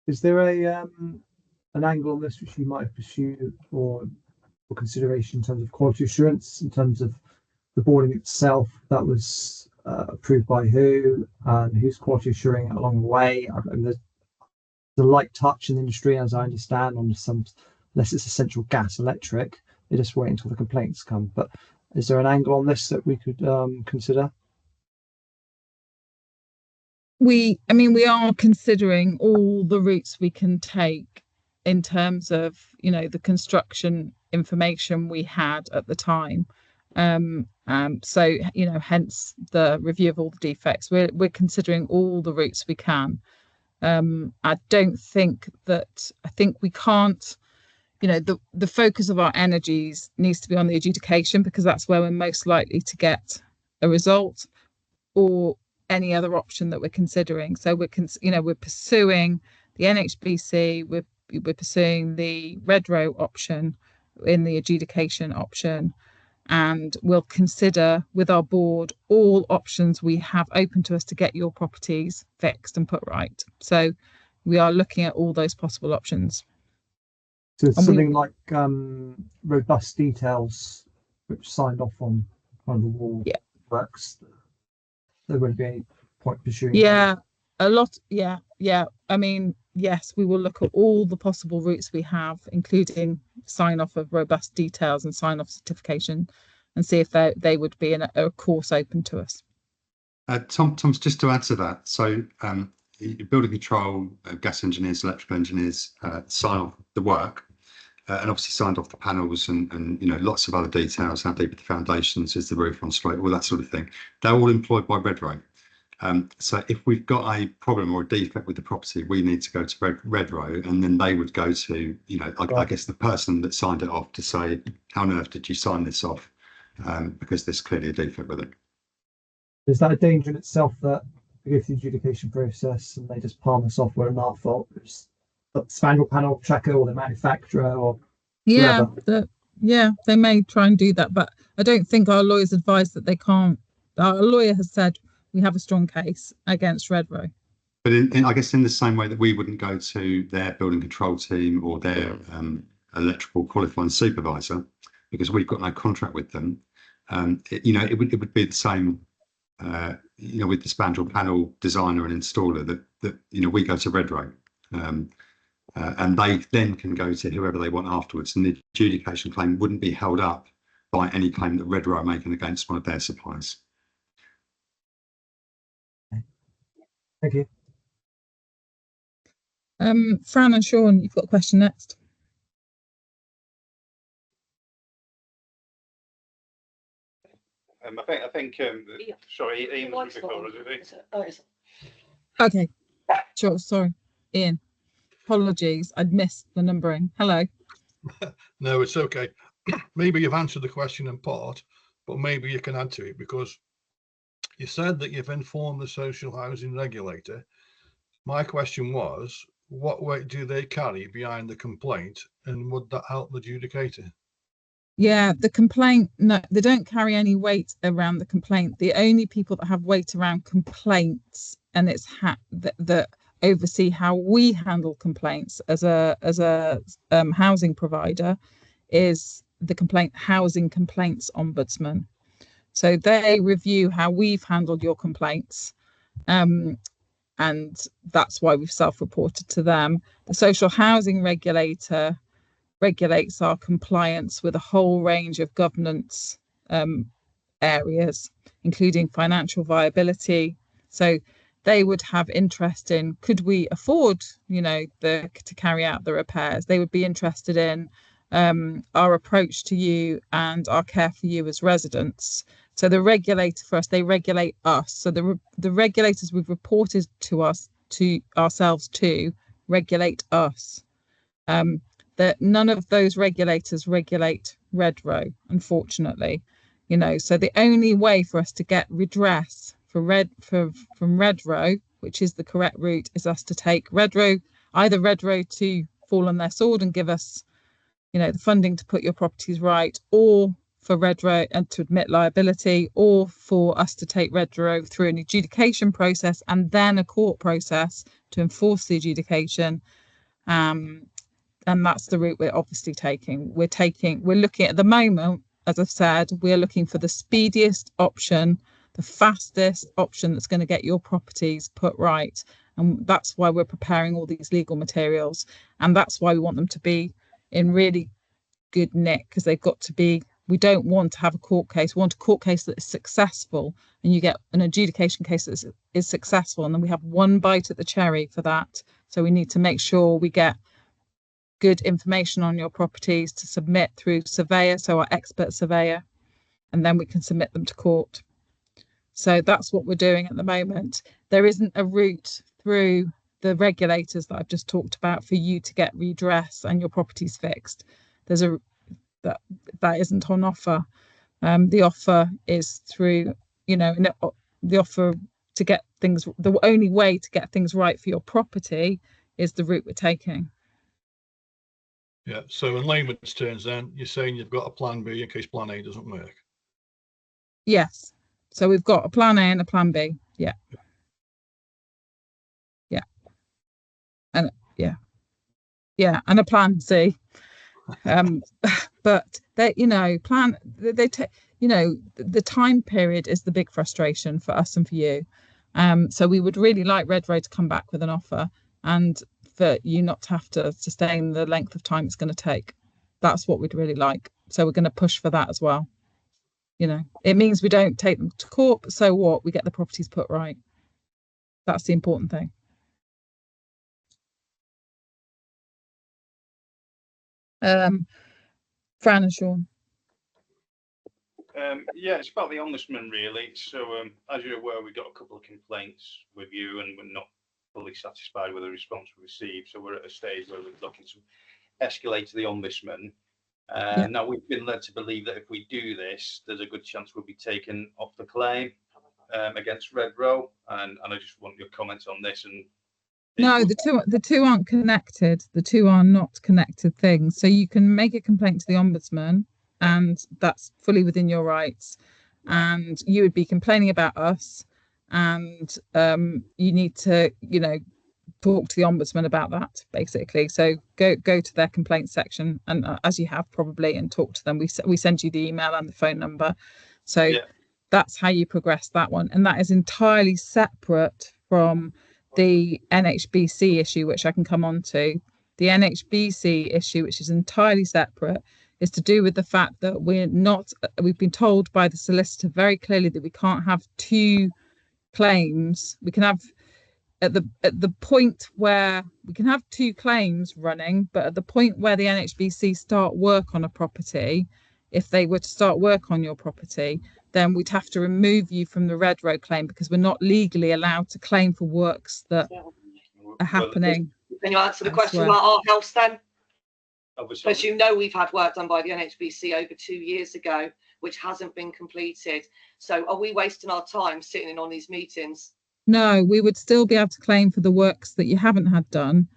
Is there an angle on this which you might pursue for consideration in terms of quality assurance, in terms of the boarding itself? That was approved by who, and who's quality assuring it along the way? I mean, there's a light touch in the industry, as I understand, on some, unless it's essential gas, electric, they just wait until the complaints come. But is there an angle on this that we could consider? We are considering all the routes we can take in terms of, the construction information we had at the time. So, hence the review of all the defects. We're considering all the routes we can. I think we can't, the focus of our energies needs to be on the adjudication, because that's where we're most likely to get a result, or any other option that we're considering. So we're pursuing the NHBC, we're we're pursuing the Redrow option in the adjudication option, and we'll consider with our board all options we have open to us to get your properties fixed and put right. So we are looking at all those possible options. So And something like robust details, which signed off on the wall works. There wouldn't be any point pursuing. Yeah, a lot. Yeah. I mean, yes, we will look at all the possible routes we have, including sign off of robust details and sign off certification, and see if they would be in a course open to us. Tom's, just to add to that. So building control, gas engineers, electrical engineers sign off the work. And obviously signed off the panels and lots of other details, how deep are the foundations, is the roof on straight, all that sort of thing. They're all employed by Redrow. So if we've got a problem or a defect with the property, we need to go to Redrow, and then they would go to, I guess the person that signed it off to say, how on earth did you sign this off? Because there's clearly a defect with it. Is that a danger in itself that we go through the adjudication process and they just palm the software and our fault? The spandrel panel checker or the manufacturer or whoever. They may try and do that, but I don't think our lawyers advise that they can't. Our lawyer has said we have a strong case against Redrow. But I guess in the same way that we wouldn't go to their building control team or their electrical qualifying supervisor because we've got no contract with them, it would be the same. With the spandrel panel designer and installer, that we go to Redrow. And they then can go to whoever they want afterwards, and the adjudication claim wouldn't be held up by any claim that Redrow are making against one of their suppliers. Thank you. Fran and Sean, you've got a question next. I think. Sorry, Ian was before, was it? Oh, yes. Okay, sure. Sorry, Ian. Apologies, I'd missed the numbering. Hello. No, it's okay. Maybe you've answered the question in part, but maybe you can add to it, because you said that you've informed the social housing regulator. My question was, what weight do they carry behind the complaint, and would that help the adjudicator? Yeah, the complaint, no, they don't carry any weight around the complaint. The only people that have weight around complaints, and it's that oversee how we handle complaints as a housing provider, is the housing complaints ombudsman. So they review how we've handled your complaints, and that's why we've self-reported to them. The social housing regulator regulates our compliance with a whole range of governance areas, including financial viability. So they would have interest in, could we afford, to carry out the repairs? They would be interested in our approach to you and our care for you as residents. So the regulator for us, they regulate us. So the regulators we've reported to ourselves regulate us. That none of those regulators regulate Redrow, unfortunately. So the only way for us to get redress from Redrow, which is the correct route, is us to take either Redrow to fall on their sword and give us, the funding to put your properties right, or for Redrow and to admit liability, or for us to take Redrow through an adjudication process and then a court process to enforce the adjudication. And that's the route we're obviously taking. We're looking at the moment, as I've said, we're looking for the speediest option, the fastest option that's going to get your properties put right. And that's why we're preparing all these legal materials. And that's why we want them to be in really good nick, because they've got to be, we don't want to have a court case. We want a court case that is successful, and you get an adjudication case that is successful. And then we have one bite at the cherry for that. So we need to make sure we get good information on your properties to submit through surveyor, so our expert surveyor, and then we can submit them to court. So that's what we're doing at the moment. There isn't a route through the regulators that I've just talked about for you to get redress and your properties fixed. That isn't on offer. The offer is through, the offer to get things, the only way to get things right for your property is the route we're taking. Yeah, so in layman's terms then, you're saying you've got a plan B in case plan A doesn't work. Yes. So we've got a plan A and a plan B. Yeah. Yeah. And yeah, and a plan C. But they, they take, the time period is the big frustration for us and for you. So we would really like Redrow to come back with an offer, and for you not to have to sustain the length of time it's going to take. That's what we'd really like. So we're going to push for that as well. It means we don't take them to court, but so what? We get the properties put right. That's the important thing. Fran and Sean. Yeah, it's about the ombudsman really. So as you're aware, we got a couple of complaints with you, and we're not fully satisfied with the response we received. So we're at a stage where we're looking to escalate to the ombudsman. Now we've been led to believe that if we do this, there's a good chance we'll be taken off the claim against Redrow, and I just want your comments on this. And no, the two aren't connected. The two are not connected things. So you can make a complaint to the ombudsman, and that's fully within your rights. And you would be complaining about us, and you need to, talk to the ombudsman about that, basically. So go to their complaint section, and as you have probably, and talk to them. We send you the email and the phone number. So that's how you progress that one, and that is entirely separate from the NHBC issue, which I can come on to. The NHBC issue, which is entirely separate, is to do with the fact that we've been told by the solicitor very clearly that we can't have two claims. We can have at the point where we can have two claims running, but at the point where the NHBC start work on a property, if they were to start work on your property, then we'd have to remove you from the Redrow claim, because we're not legally allowed to claim for works that are happening. Can you answer the question about our house then? Because we've had work done by the NHBC over 2 years ago, which hasn't been completed. So are we wasting our time sitting in on these meetings? No, we would still be able to claim for the works that you haven't had done,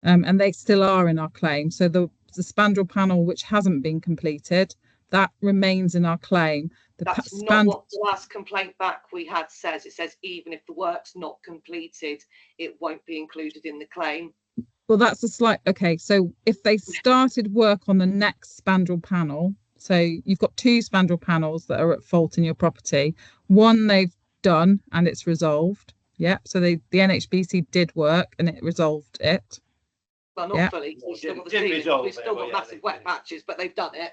and they still are in our claim. So the spandrel panel, which hasn't been completed, that remains in our claim. That's not what the last complaint back we had says. It says even if the work's not completed, it won't be included in the claim. Well, that's a slight... Okay, so if they started work on the next spandrel panel, so you've got two spandrel panels that are at fault in your property. One they've done and it's resolved. So the NHBC did work and it resolved it. Well, not fully. We've still got massive wet patches, but they've done it.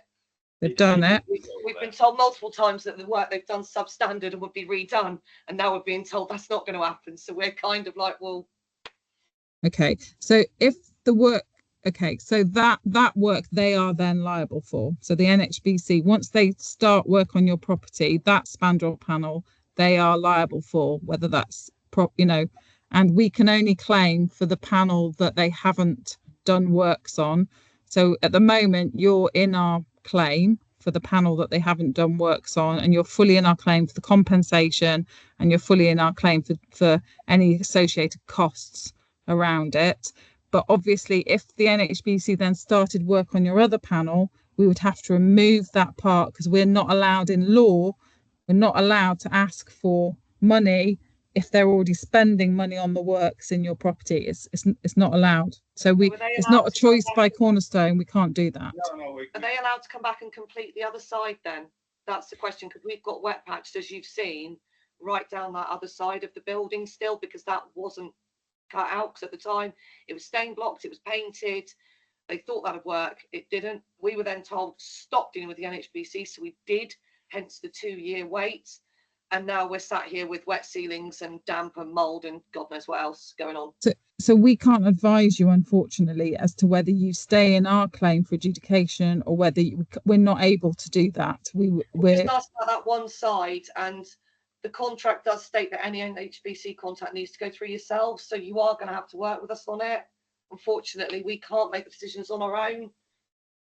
They've done it. We've been told multiple times that the work they've done substandard and would be redone, and now we're being told that's not going to happen. So we're kind of like, well, okay. So if the work, so that work they are then liable for. So the NHBC, once they start work on your property, that spandrel panel they are liable for, whether that's and we can only claim for the panel that they haven't done works on. So at the moment you're in our claim for the panel that they haven't done works on, and you're fully in our claim for the compensation, and you're fully in our claim for any associated costs around it. But obviously if the NHBC then started work on your other panel, we would have to remove that part, because we're not allowed in law, we're not allowed to ask for money if they're already spending money on the works in your property. It's not allowed. So it's not a choice by Cornerstone. We can't do that. Are they allowed to come back and complete the other side then? That's the question, because we've got wet patched, as you've seen, right down that other side of the building still, because that wasn't cut out, because at the time it was stain blocked, it was painted. They thought that would work. It didn't. We were then told stop dealing with the NHBC, so we did, hence the 2-year wait. And now we're sat here with wet ceilings and damp and mold and God knows what else going on. So we can't advise you, unfortunately, as to whether you stay in our claim for adjudication or whether we're not able to do that. We're just asked about that one side, and the contract does state that any NHBC contact needs to go through yourselves. So you are going to have to work with us on it. Unfortunately, we can't make the decisions on our own.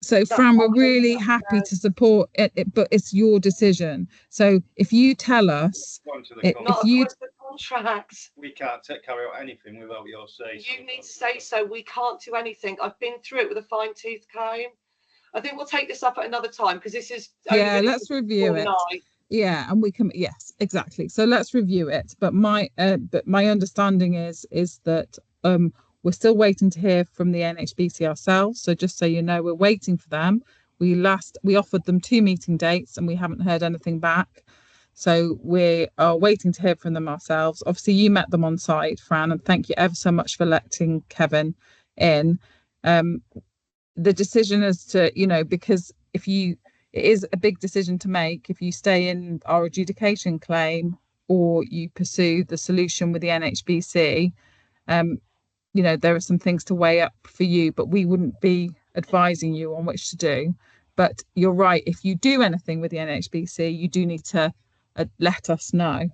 So Fran, we're really happy to support it, but it's your decision. So if you tell us, not according to the contract. We can't carry out anything without your say. You need to say so. We can't do anything. I've been through it with a fine tooth comb. I think we'll take this up at another time because this is. Yeah, let's review it. Yeah, and we can, yes, exactly. So let's review it. But my understanding is that we're still waiting to hear from the NHBC ourselves. So just so you know, we're waiting for them. We offered them 2 meeting dates and we haven't heard anything back. So we are waiting to hear from them ourselves. Obviously, you met them on site, Fran, and thank you ever so much for letting Kevin in. The decision as to, you know, because it is a big decision to make if you stay in our adjudication claim or you pursue the solution with the NHBC. You know, there are some things to weigh up for you, but we wouldn't be advising you on which to do. But you're right, if you do anything with the NHBC, you do need to let us know,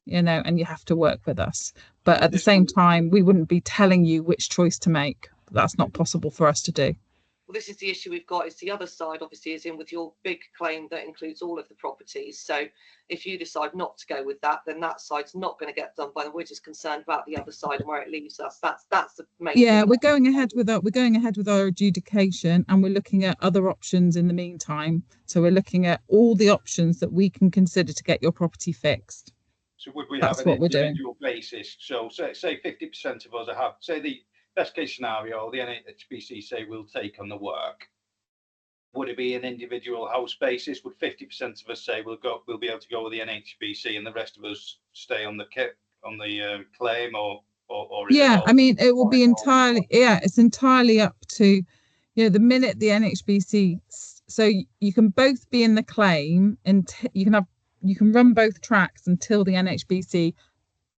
you know, and you have to work with us. But at the same time, we wouldn't be telling you which choice to make. That's not possible for us to do. Well, this is the issue we've got. Is the other side obviously is in with your big claim that includes all of the properties. So if you decide not to go with that, then that side's not going to get done by them. We're just concerned about the other side and where it leaves us. That's the main thing. We're going ahead with our adjudication, and we're looking at other options in the meantime. So we're looking at all the options that we can consider to get your property fixed. So would we That's have an what we're doing. individual basis? So say 50% of us have, say the best case scenario, the NHBC say we'll take on the work. Would it be an individual house basis? Would 50% of us say we'll be able to go with the NHBC and the rest of us stay on the claim, or yeah, I mean, it will be entirely, it's entirely up to, you know, the minute the NHBC, so you can both be in the claim and you can run both tracks until the NHBC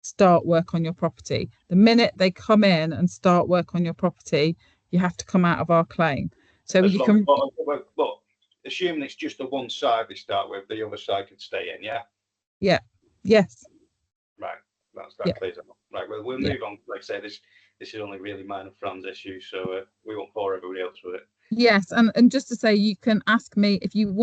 start work on your property. The minute they come in and start work on your property, you have to come out of our claim. So you can. But assuming it's just the one side they start with, the other side could stay in, yeah? Yeah. Yes. Right. That clears it up. Right. Well, we'll move on. Like I say, this is only really mine and Fran's issue, so we won't bore everybody else with it. Yes, and just to say, you can ask me if you've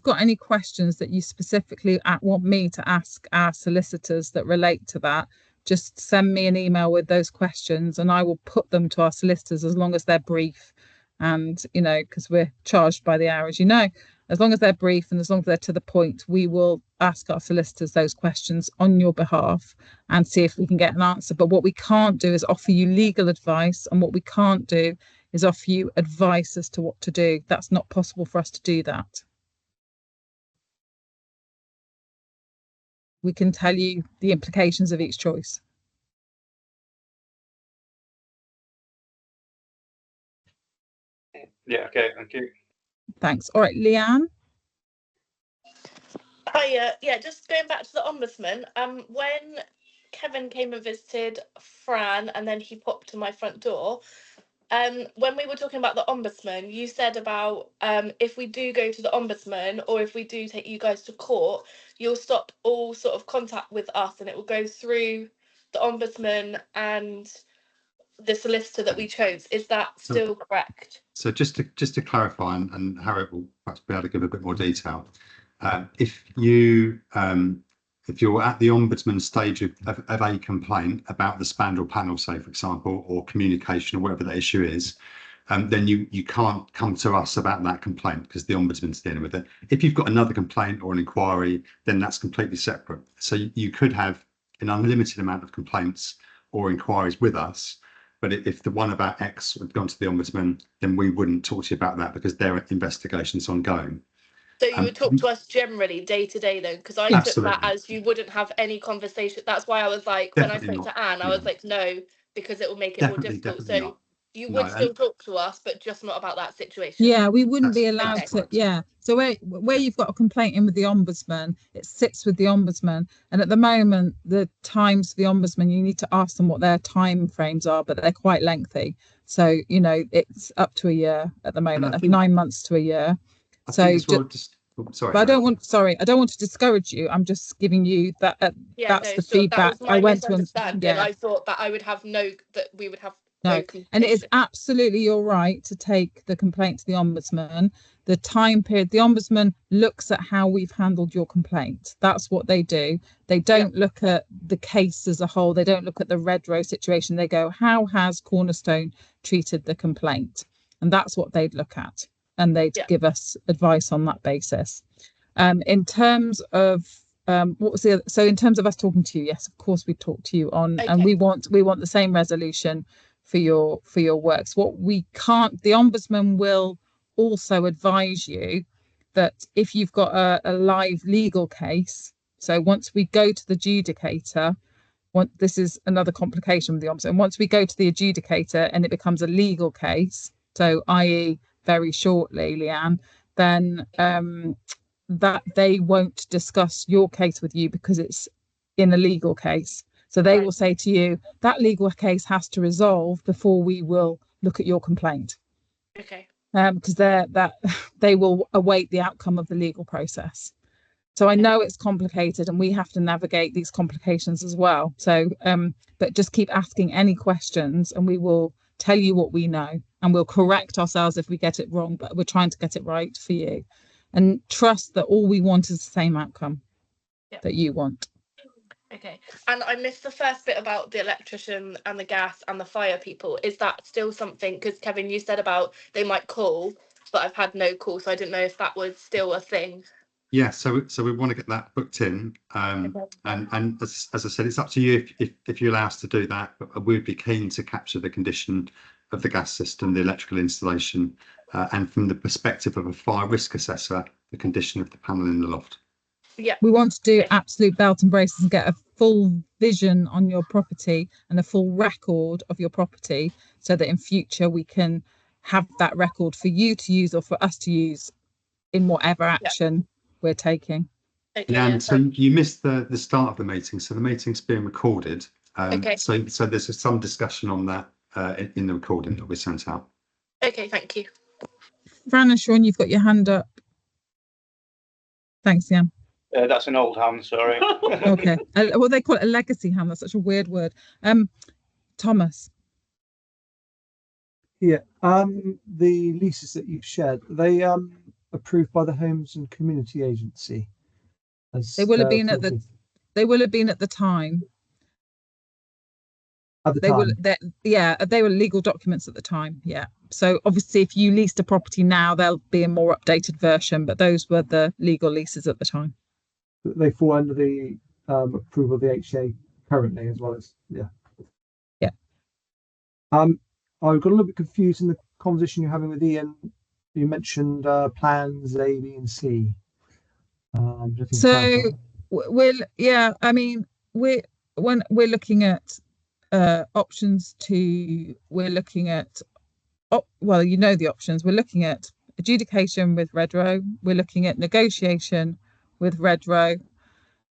got any questions that you specifically want me to ask our solicitors that relate to that. Just send me an email with those questions, and I will put them to our solicitors as long as they're brief. And you know, because we're charged by the hour, as you know, as long as they're brief and as long as they're to the point, we will ask our solicitors those questions on your behalf and see if we can get an answer. But what we can't do is offer you legal advice, and what we can't do is offer you advice as to what to do. That's not possible for us to do that. We can tell you the implications of each choice. Yeah, okay, thank you. Thanks. All right, Leanne. Yeah, just going back to the Ombudsman, when Kevin came and visited Fran and then he popped to my front door, when we were talking about the Ombudsman, you said about if we do go to the Ombudsman or if we do take you guys to court, you'll stop all sort of contact with us and it will go through the Ombudsman and the solicitor that we chose. Is that still correct? So just to clarify, and Harriet will perhaps be able to give a bit more detail. If you're at the Ombudsman stage of a complaint about the Spandrel panel, say for example, or communication or whatever the issue is, then you can't come to us about that complaint because the Ombudsman's dealing with it. If you've got another complaint or an inquiry, then that's completely separate. So you could have an unlimited amount of complaints or inquiries with us, but if the one about X had gone to the Ombudsman, then we wouldn't talk to you about that because their investigation's ongoing. So you would talk to us generally day to day then, because I took that as you wouldn't have any conversation. That's why I was like, Definitely when I spoke not. to Anne, I was like, no, because it will make it more difficult. So not. you would still talk to us, but just not about that situation. Yeah, we wouldn't be allowed That's to. correct. Yeah. So where you've got a complaint in with the Ombudsman, it sits with the Ombudsman. And at the moment, the times for the Ombudsman, you need to ask them what their time frames are, but they're quite lengthy. So, you know, it's up to a year at the moment, 9 months to a year. Sorry, but I don't want to discourage you. I'm just giving you that. That's the feedback. That was my I went to misunderstanding. I thought that I would have that we would have No, Okay. and it is absolutely your right to take the complaint to the Ombudsman. The time period, the Ombudsman looks at how we've handled your complaint. That's what they do. They don't look at the case as a whole. They don't look at the Redrow situation. They go, how has Cornerstone treated the complaint? And that's what they'd look at. And they'd give us advice on that basis. In terms of what was the other, so in terms of us talking to you, yes, of course we talk to you on, and we want the same resolution for your works. What we can't, the Ombudsman will also advise you that if you've got a live legal case, so once we go to the adjudicator, this is another complication with the Ombudsman, once we go to the adjudicator and it becomes a legal case, so i.e. very shortly, Leanne, then that they won't discuss your case with you because it's in a legal case. So they will say to you, that legal case has to resolve before we will look at your complaint. Okay. Because they will await the outcome of the legal process. So I know it's complicated and we have to navigate these complications as well. So, but just keep asking any questions and we will tell you what we know and we'll correct ourselves if we get it wrong, but we're trying to get it right for you. And trust that all we want is the same outcome that you want. Okay, and I missed the first bit about the electrician and the gas and the fire people. Is that still something, because Kevin, you said about they might call, but I've had no call, so I didn't know if that was still a thing. Yeah, so we want to get that booked in, and as I said, it's up to you if you allow us to do that, but we'd be keen to capture the condition of the gas system, the electrical installation, and from the perspective of a fire risk assessor, the condition of the panel in the loft. Yeah, we want to do absolute belt and braces and get a full vision on your property and a full record of your property so that in future we can have that record for you to use or for us to use in whatever action we're taking. Okay, and so you missed the start of the meeting, so the meeting's being recorded. So there's some discussion on that in the recording that we sent out. Okay, thank you. Fran and Sean, you've got your hand up. Thanks, Jan. That's an old hand, sorry. Okay. Well, they call it a legacy hand. That's such a weird word. Thomas. Yeah. The leases that you've shared, they approved by the Homes and Community Agency. They will have been at the. They will have been at the time. At the time. They were legal documents at the time. Yeah. So obviously, if you leased a property now, there'll be a more updated version. But those were the legal leases at the time. They fall under the approval of the HA currently, as well as I got a little bit confused in the conversation you're having with Ian. You mentioned plans A, B, and C. So we're looking at options to. We're looking at the options. We're looking at adjudication with Redrow. We're looking at negotiation with Redrow.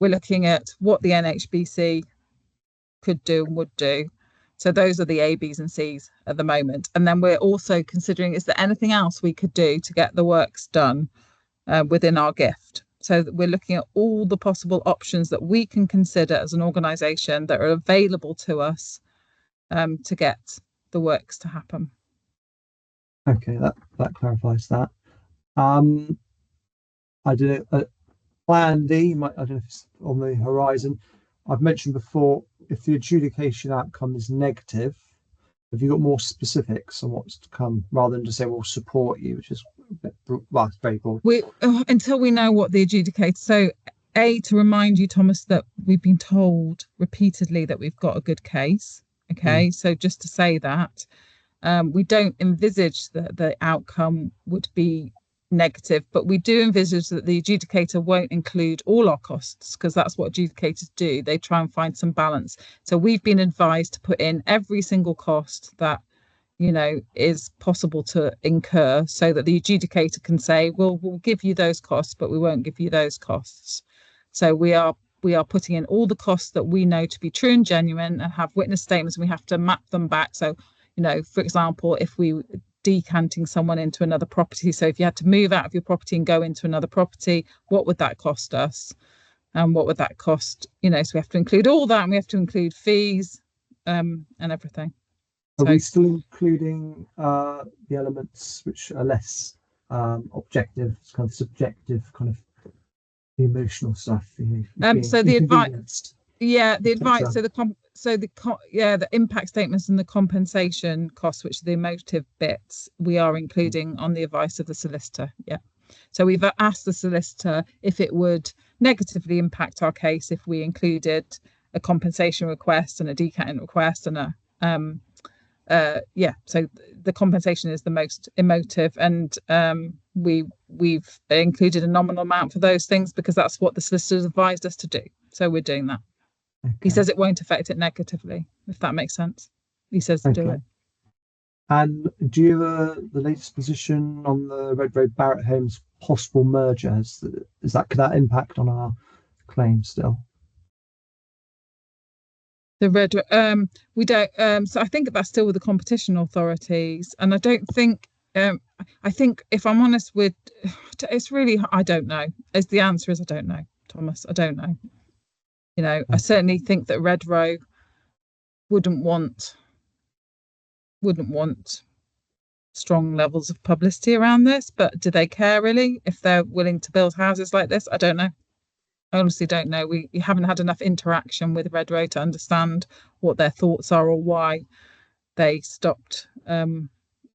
We're looking at what the NHBC could do and would do. So those are the A, B's and C's at the moment. And then we're also considering, is there anything else we could do to get the works done within our gift? So we're looking at all the possible options that we can consider as an organisation that are available to us to get the works to happen. Okay, that clarifies that. I did a plan D. I don't know if it's on the horizon. I've mentioned before, if the adjudication outcome is negative, have you got more specifics on what's to come rather than just say we'll support you, which is it's very broad. Until we know what the adjudicator. So, to remind you, Thomas, that we've been told repeatedly that we've got a good case. Okay, so just to say that we don't envisage that the outcome would be negative, but we do envisage that the adjudicator won't include all our costs, because that's what adjudicators do. They try and find some balance. So we've been advised to put in every single cost that is possible to incur, so that the adjudicator can say, well, we'll give you those costs, but we won't give you those costs. So we are putting in all the costs that we know to be true and genuine and have witness statements, and we have to map them back. So for example, if we decanting someone into another property, so if you had to move out of your property and go into another property, what would that cost us, and what would that cost? So we have to include all that, and we have to include fees and everything. Are So we still including the elements which are less objective, kind of subjective, kind of the emotional stuff? Being so the advice, inconvenienced, yeah, the advice, etc. the impact statements and the compensation costs, which are the emotive bits, we are including on the advice of the solicitor. Yeah. So we've asked the solicitor if it would negatively impact our case if we included a compensation request and a decanting request and so the compensation is the most emotive, and we've included a nominal amount for those things because that's what the solicitors advised us to do. So we're doing that. Okay. He says it won't affect it negatively, if that makes sense. He says to do Okay. it. And do you have the latest position on the Redrow Barratt Homes possible merger? Could that impact on our claim still? The red, we don't. So I think that's still with the competition authorities, and I don't think. I think if I'm honest with, it's really I don't know. As the answer is, I don't know, Thomas. I don't know. You know, I certainly think that Redrow wouldn't want strong levels of publicity around this, but do they care really if they're willing to build houses like this? I don't know. I honestly don't know. We haven't had enough interaction with Redrow to understand what their thoughts are or why they stopped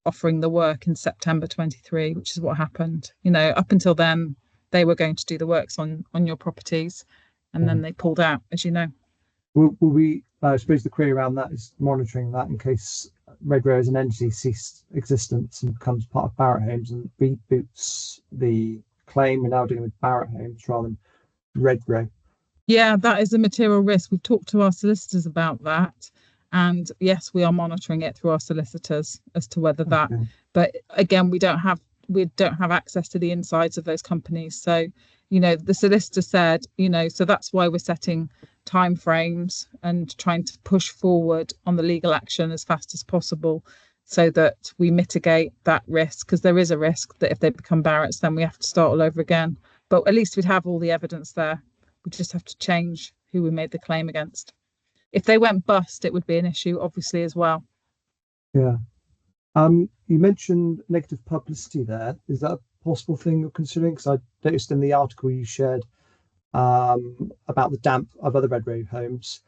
offering the work in September 23, which is what happened. You know, up until then, they were going to do the works on your properties, and then they pulled out, as you know. Will we? I suppose the query around that is monitoring that in case Redrow as an entity ceased existence and becomes part of Barratt Homes and reboots the claim. We're now dealing with Barratt Homes rather than Redrow. Yeah, that is a material risk. We've talked to our solicitors about that, and yes, we are monitoring it through our solicitors as to whether that. Okay. But again, we don't have access to the insides of those companies. So, you know, the solicitor said, you know, so that's why we're setting timeframes and trying to push forward on the legal action as fast as possible, so that we mitigate that risk, because there is a risk that if they become Barratts, then we have to start all over again. But at least we'd have all the evidence there. We just have to change who we made the claim against. If they went bust, it would be an issue, obviously, as well. Yeah. You mentioned negative publicity there. Is that a possible thing you're considering? Because I noticed in the article you shared about the damp of other Redrow homes,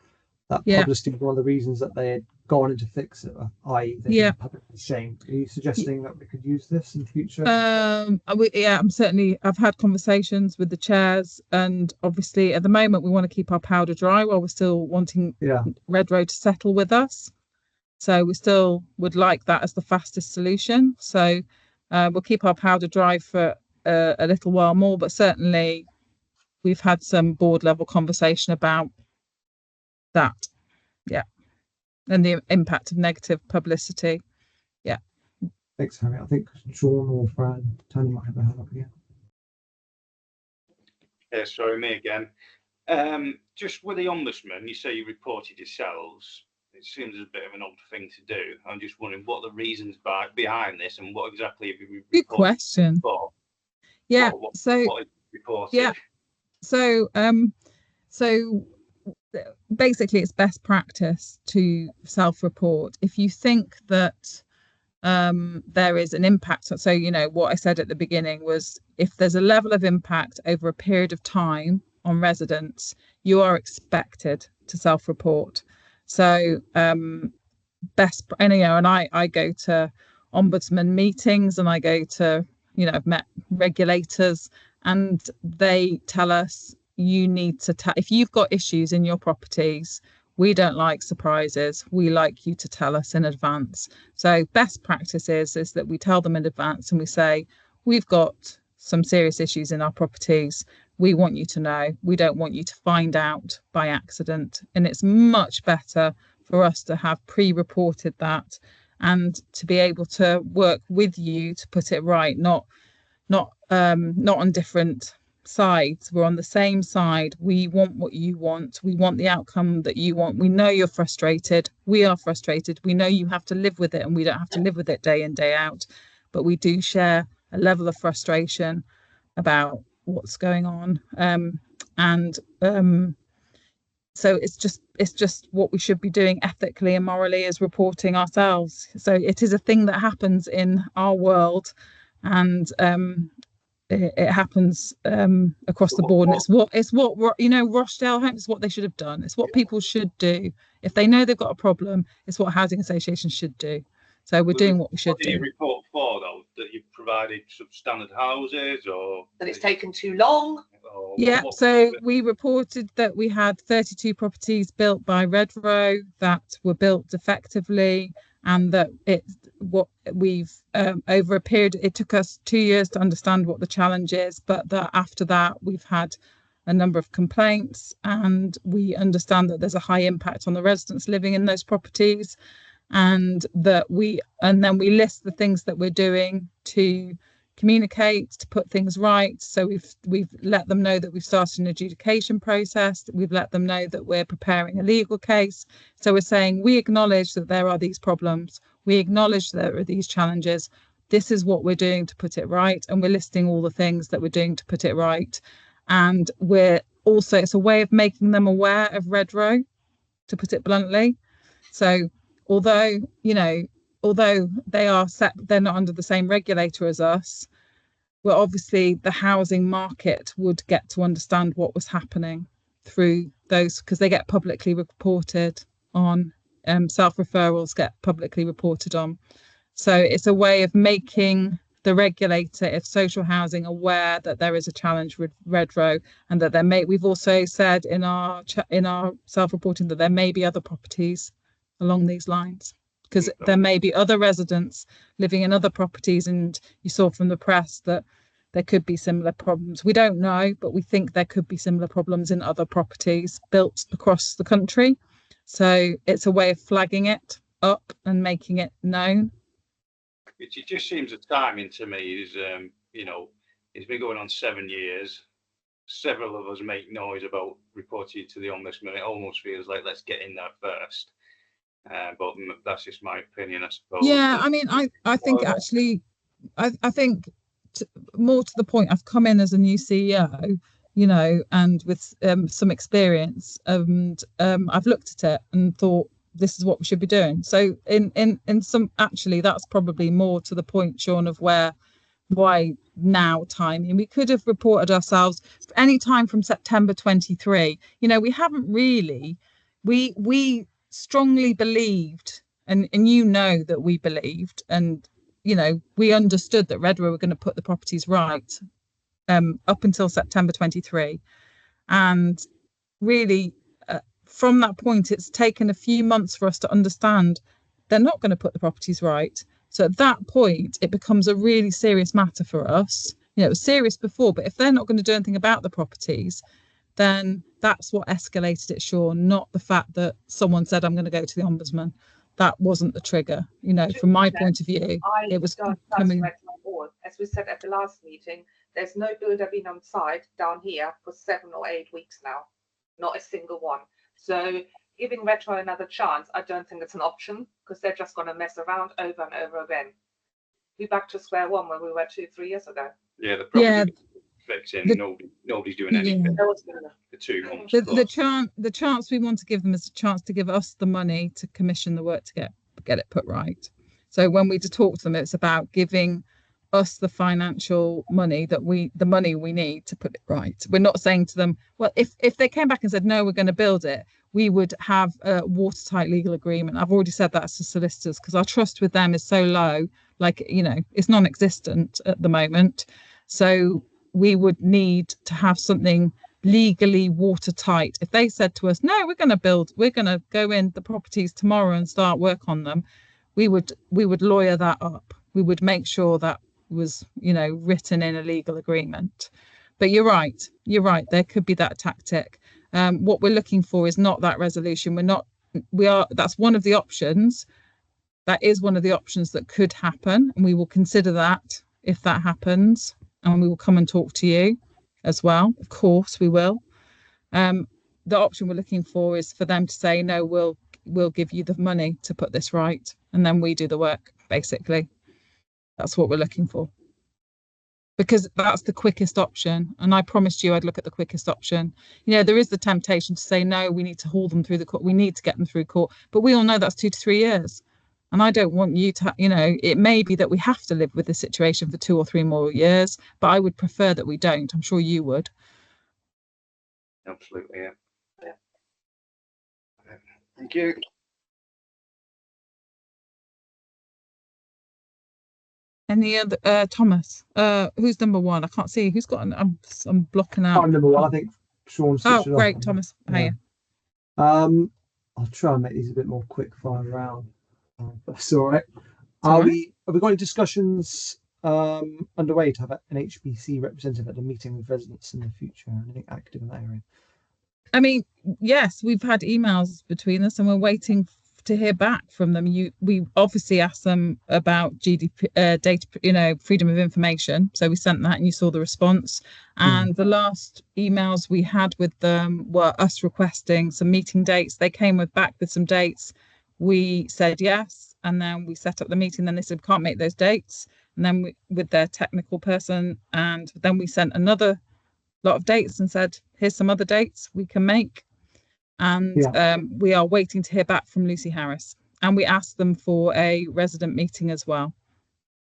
that publicity was one of the reasons that they had gone into fix it, i.e. they've been publicly shamed. Are you suggesting that we could use this in future? I'm certainly, I've had conversations with the chairs, and obviously at the moment we want to keep our powder dry while we're still wanting Redrow to settle with us. So we still would like that as the fastest solution. So we'll keep our powder dry for a little while more, but certainly we've had some board level conversation about that. Yeah. And the impact of negative publicity. Yeah. Thanks, Harry. I think Sean or Fran, Tony might have a hand up again. Yeah, sorry, me again. Just with the Ombudsman, you say you reported yourselves. It seems a bit of an odd thing to do. I'm just wondering what the reasons behind this and what exactly have you reported? Good question. For? Yeah. What is reported? Yeah. So basically it's best practice to self-report if you think that there is an impact. So, you know, what I said at the beginning was if there's a level of impact over a period of time on residents, you are expected to self-report. So and I go to ombudsman meetings, and I go to, you know, I've met regulators, and they tell us you need to if you've got issues in your properties, we don't like surprises. We like you to tell us in advance. So best practice is that we tell them in advance, and we say, we've got some serious issues in our properties. We want you to know. We don't want you to find out by accident. And it's much better for us to have pre-reported that and to be able to work with you to put it right, not on different sides. We're on the same side. We want what you want. We want the outcome that you want. We know you're frustrated. We are frustrated. We know you have to live with it, and we don't have to live with it day in, day out. But we do share a level of frustration about what's going on. so it's just what we should be doing ethically and morally, is reporting ourselves. So it is a thing that happens in our world, and it happens across the board. And it's what you know, Rochdale Homes is what they should have done. It's what people should do if they know they've got a problem. It's what housing associations should do. So we're doing what we should What did you do. report for though? That you provided substandard houses, or That it's taken too long. or Yeah, what- so we reported that we had 32 properties built by Redrow that were built effectively, and that what we've over a period, it took us 2 years to understand what the challenge is, but that after that we've had a number of complaints, and we understand that there's a high impact on the residents living in those properties, and then we list the things that we're doing to communicate, to put things right. So we've let them know that we've started an adjudication process. We've let them know that we're preparing a legal case. So we're saying we acknowledge that there are these problems. We acknowledge there are these challenges. This is what we're doing to put it right. And we're listing all the things that we're doing to put it right. And it's a way of making them aware of Redrow, to put it bluntly. So although they're not under the same regulator as us, well, obviously the housing market would get to understand what was happening through those, because they get publicly reported on, self-referrals get publicly reported on. So it's a way of making the regulator of social housing aware that there is a challenge with Redrow, and that we've also said in our self-reporting that there may be other properties along these lines, because there may be other residents living in other properties, and you saw from the press that there could be similar problems. We don't know, but we think there could be similar problems in other properties built across the country. So it's a way of flagging it up and making it known. It just seems the timing to me is, it's been going on 7 years. Several of us make noise about reporting to the Ombudsman. It almost feels like let's get in there first. But that's just my opinion, I suppose. Yeah, I mean, I think actually, I think more to the point, I've come in as a new CEO, and with some experience, and I've looked at it and thought this is what we should be doing. So in some, actually, that's probably more to the point, Sean, of why now timing. We could have reported ourselves any time from September 23. We haven't really, we strongly believed, and that we believed, and we understood that Redrow were going to put the properties right up until September 23, and really from that point it's taken a few months for us to understand they're not going to put the properties right. So at that point it becomes a really serious matter for us. It was serious before, but if they're not going to do anything about the properties, then that's what escalated it, Sean, not the fact that someone said, I'm going to go to the Ombudsman. That wasn't the trigger. From my point of view, it was coming. As we said at the last meeting, there's no builder been on site down here for 7 or 8 weeks now. Not a single one. So giving Redrow another chance, I don't think it's an option, because they're just going to mess around over and over again. We're back to square one where we were 2-3 years ago. Yeah, the property fixing, nobody's doing anything for 2 months. The chance we want to give them is a chance to give us the money to commission the work to get it put right. So when we talk to them, it's about giving us the financial money the money we need to put it right. We're not saying to them, well, if they came back and said, no, we're going to build it, we would have a watertight legal agreement. I've already said that to solicitors, because our trust with them is so low, it's non-existent at the moment. So we would need to have something legally watertight. If they said to us, no, we're going to go in the properties tomorrow and start work on them, we would lawyer that up. We would make sure that was written in a legal agreement. But you're right, there could be that tactic. What we're looking for is not that resolution. That's one of the options. That is one of the options that could happen, and we will consider that if that happens, and we will come and talk to you as well. Of course we will. The option we're looking for is for them to say, no, we'll give you the money to put this right, and then we do the work. Basically, that's what we're looking for. because that's the quickest option. And I promised you I'd look at the quickest option. You know, there is the temptation to say, no, we need to haul them through the court. We need to get them through court. But we all know that's 2 to 3 years. And I don't want you to, you know, it may be that we have to live with this situation for 2 or 3 more years, but I would prefer that we don't. I'm sure you would. Absolutely, yeah. Thank you. Any other, Thomas, who's number 1? I can't see who's got I'm blocking out. I'm number 1. I think Sean's. Oh, great, Thomas. Yeah. Hiya. I'll try and make these a bit more quick fire round. That's all right. Have we got any discussions underway to have an HBC representative at a meeting with residents in the future? Anything active in that area? I mean, yes, we've had emails between us and we're waiting to hear back from them. We obviously asked them about GDP, data, you know, freedom of information. So we sent that and you saw the response. And the last emails we had with them were us requesting some meeting dates. They came back with some dates. We said yes, and then we set up the meeting. Then they said we can't make those dates. And then with their technical person, and then we sent another lot of dates and said, here's some other dates we can make. And we are waiting to hear back from Lucy Harris. And we asked them for a resident meeting as well.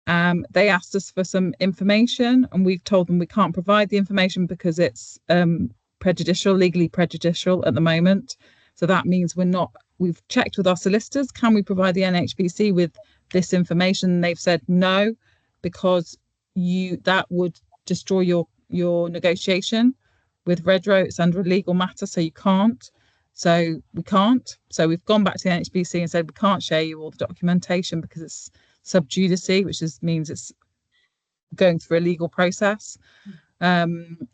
They asked us for some information, and we've told them we can't provide the information because it's prejudicial, legally prejudicial at the moment. So that means we've checked with our solicitors, can we provide the NHBC with this information? They've said no, because that would destroy your negotiation with Redrow. It's under a legal matter, so you can't. So we can't. So we've gone back to the NHBC and said we can't share you all the documentation because it's sub judice, which means it's going through a legal process. And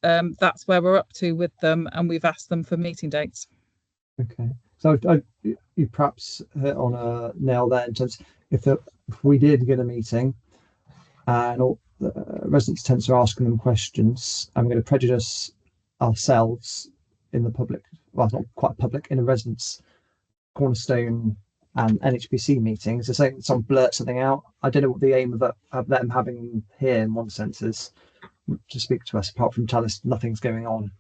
that's where we're up to with them, and we've asked them for meeting dates. Okay, so you perhaps hit on a nail there in terms if we did get a meeting and all the residents tenants are asking them questions, and we're going to prejudice ourselves in the public, well, not quite public, in a residents Cornerstone and NHBC meetings. They're saying someone blurts something out. I don't know what the aim of them having here in one sense is to speak to us, apart from tell us nothing's going on.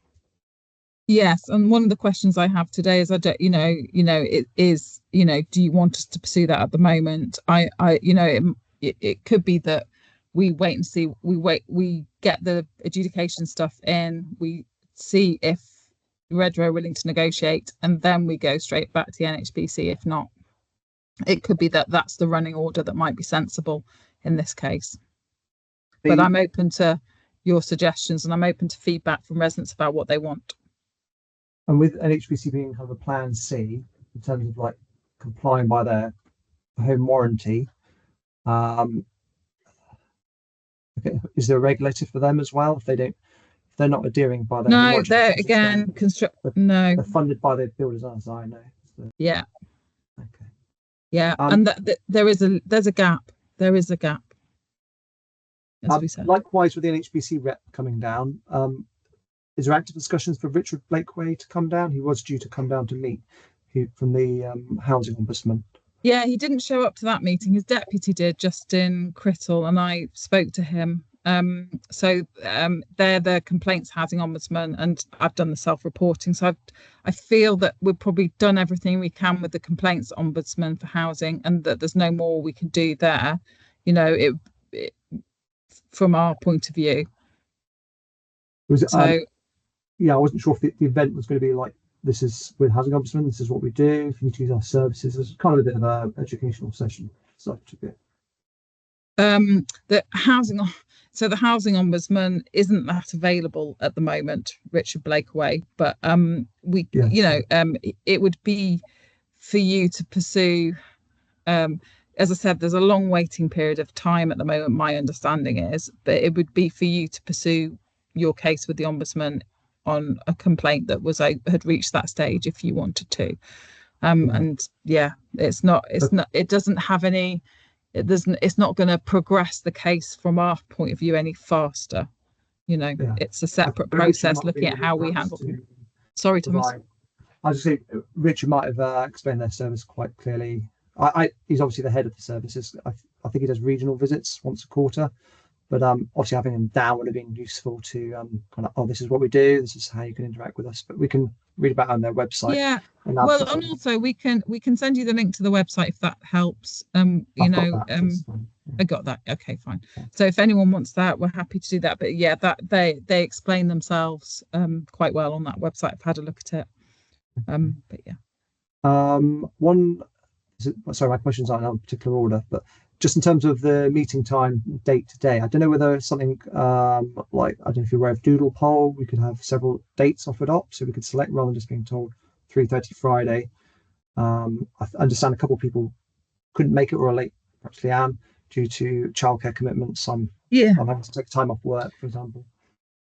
Yes, and one of the questions I have today is, do you want us to pursue that at the moment? It could be that we wait and see. We get the adjudication stuff in. We see if Redrow are willing to negotiate, and then we go straight back to the NHBC. If not, it could be that that's the running order that might be sensible in this case. But I'm open to your suggestions, and I'm open to feedback from residents about what they want. And with NHBC being kind of a plan C in terms of like complying by their home warranty, okay, is there a regulator for them as well if they're not adhering by their no, they're again they're funded by the builders, as I know. So. Yeah. Okay. Yeah, and there's a gap. There is a gap. As we said. Likewise with the NHBC rep coming down, is there active discussions for Richard Blakeway to come down? He was due to come down to meet from the housing ombudsman. Yeah, he didn't show up to that meeting. His deputy did, Justin Crittle, and I spoke to him. They're the complaints housing ombudsman, and I've done the self-reporting. So I feel that we've probably done everything we can with the complaints ombudsman for housing, and that there's no more we can do there. You know, it from our point of view. Was it? I wasn't sure if the event was going to be like, this is with housing ombudsman, this is what we do, if you need to use our services. It's kind of a bit of an educational session. So the housing ombudsman isn't that available at the moment, Richard Blakeway, but it would be for you to pursue. As I said, there's a long waiting period of time at the moment, my understanding is, but it would be for you to pursue your case with the ombudsman on a complaint that had reached that stage if you wanted to. It's not going to progress the case from our point of view any faster. It's a separate process looking at how we handle it. Sorry, Thomas. I was just saying, Richard might have explained their service quite clearly. He's obviously the head of the services. I think he does regional visits once a quarter, But obviously having them down would have been useful to kind of, oh, this is what we do, this is how you can interact with us. But we can read about it on their website. Yeah. And Well, and also we can send you the link to the website if that helps. You know, I got that. Okay, fine. So if anyone wants that, we're happy to do that. But yeah, that they explain themselves quite well on that website. I've had a look at it. But yeah. Sorry, my questions aren't in a particular order, but just in terms of the meeting time date today, I don't know whether it's something like, I don't know if you're aware of Doodle Poll, we could have several dates offered up, so we could select rather than just being told 3:30 Friday. I understand a couple of people couldn't make it or are late, perhaps Leanne, due to childcare commitments. I'm having to take time off work, for example.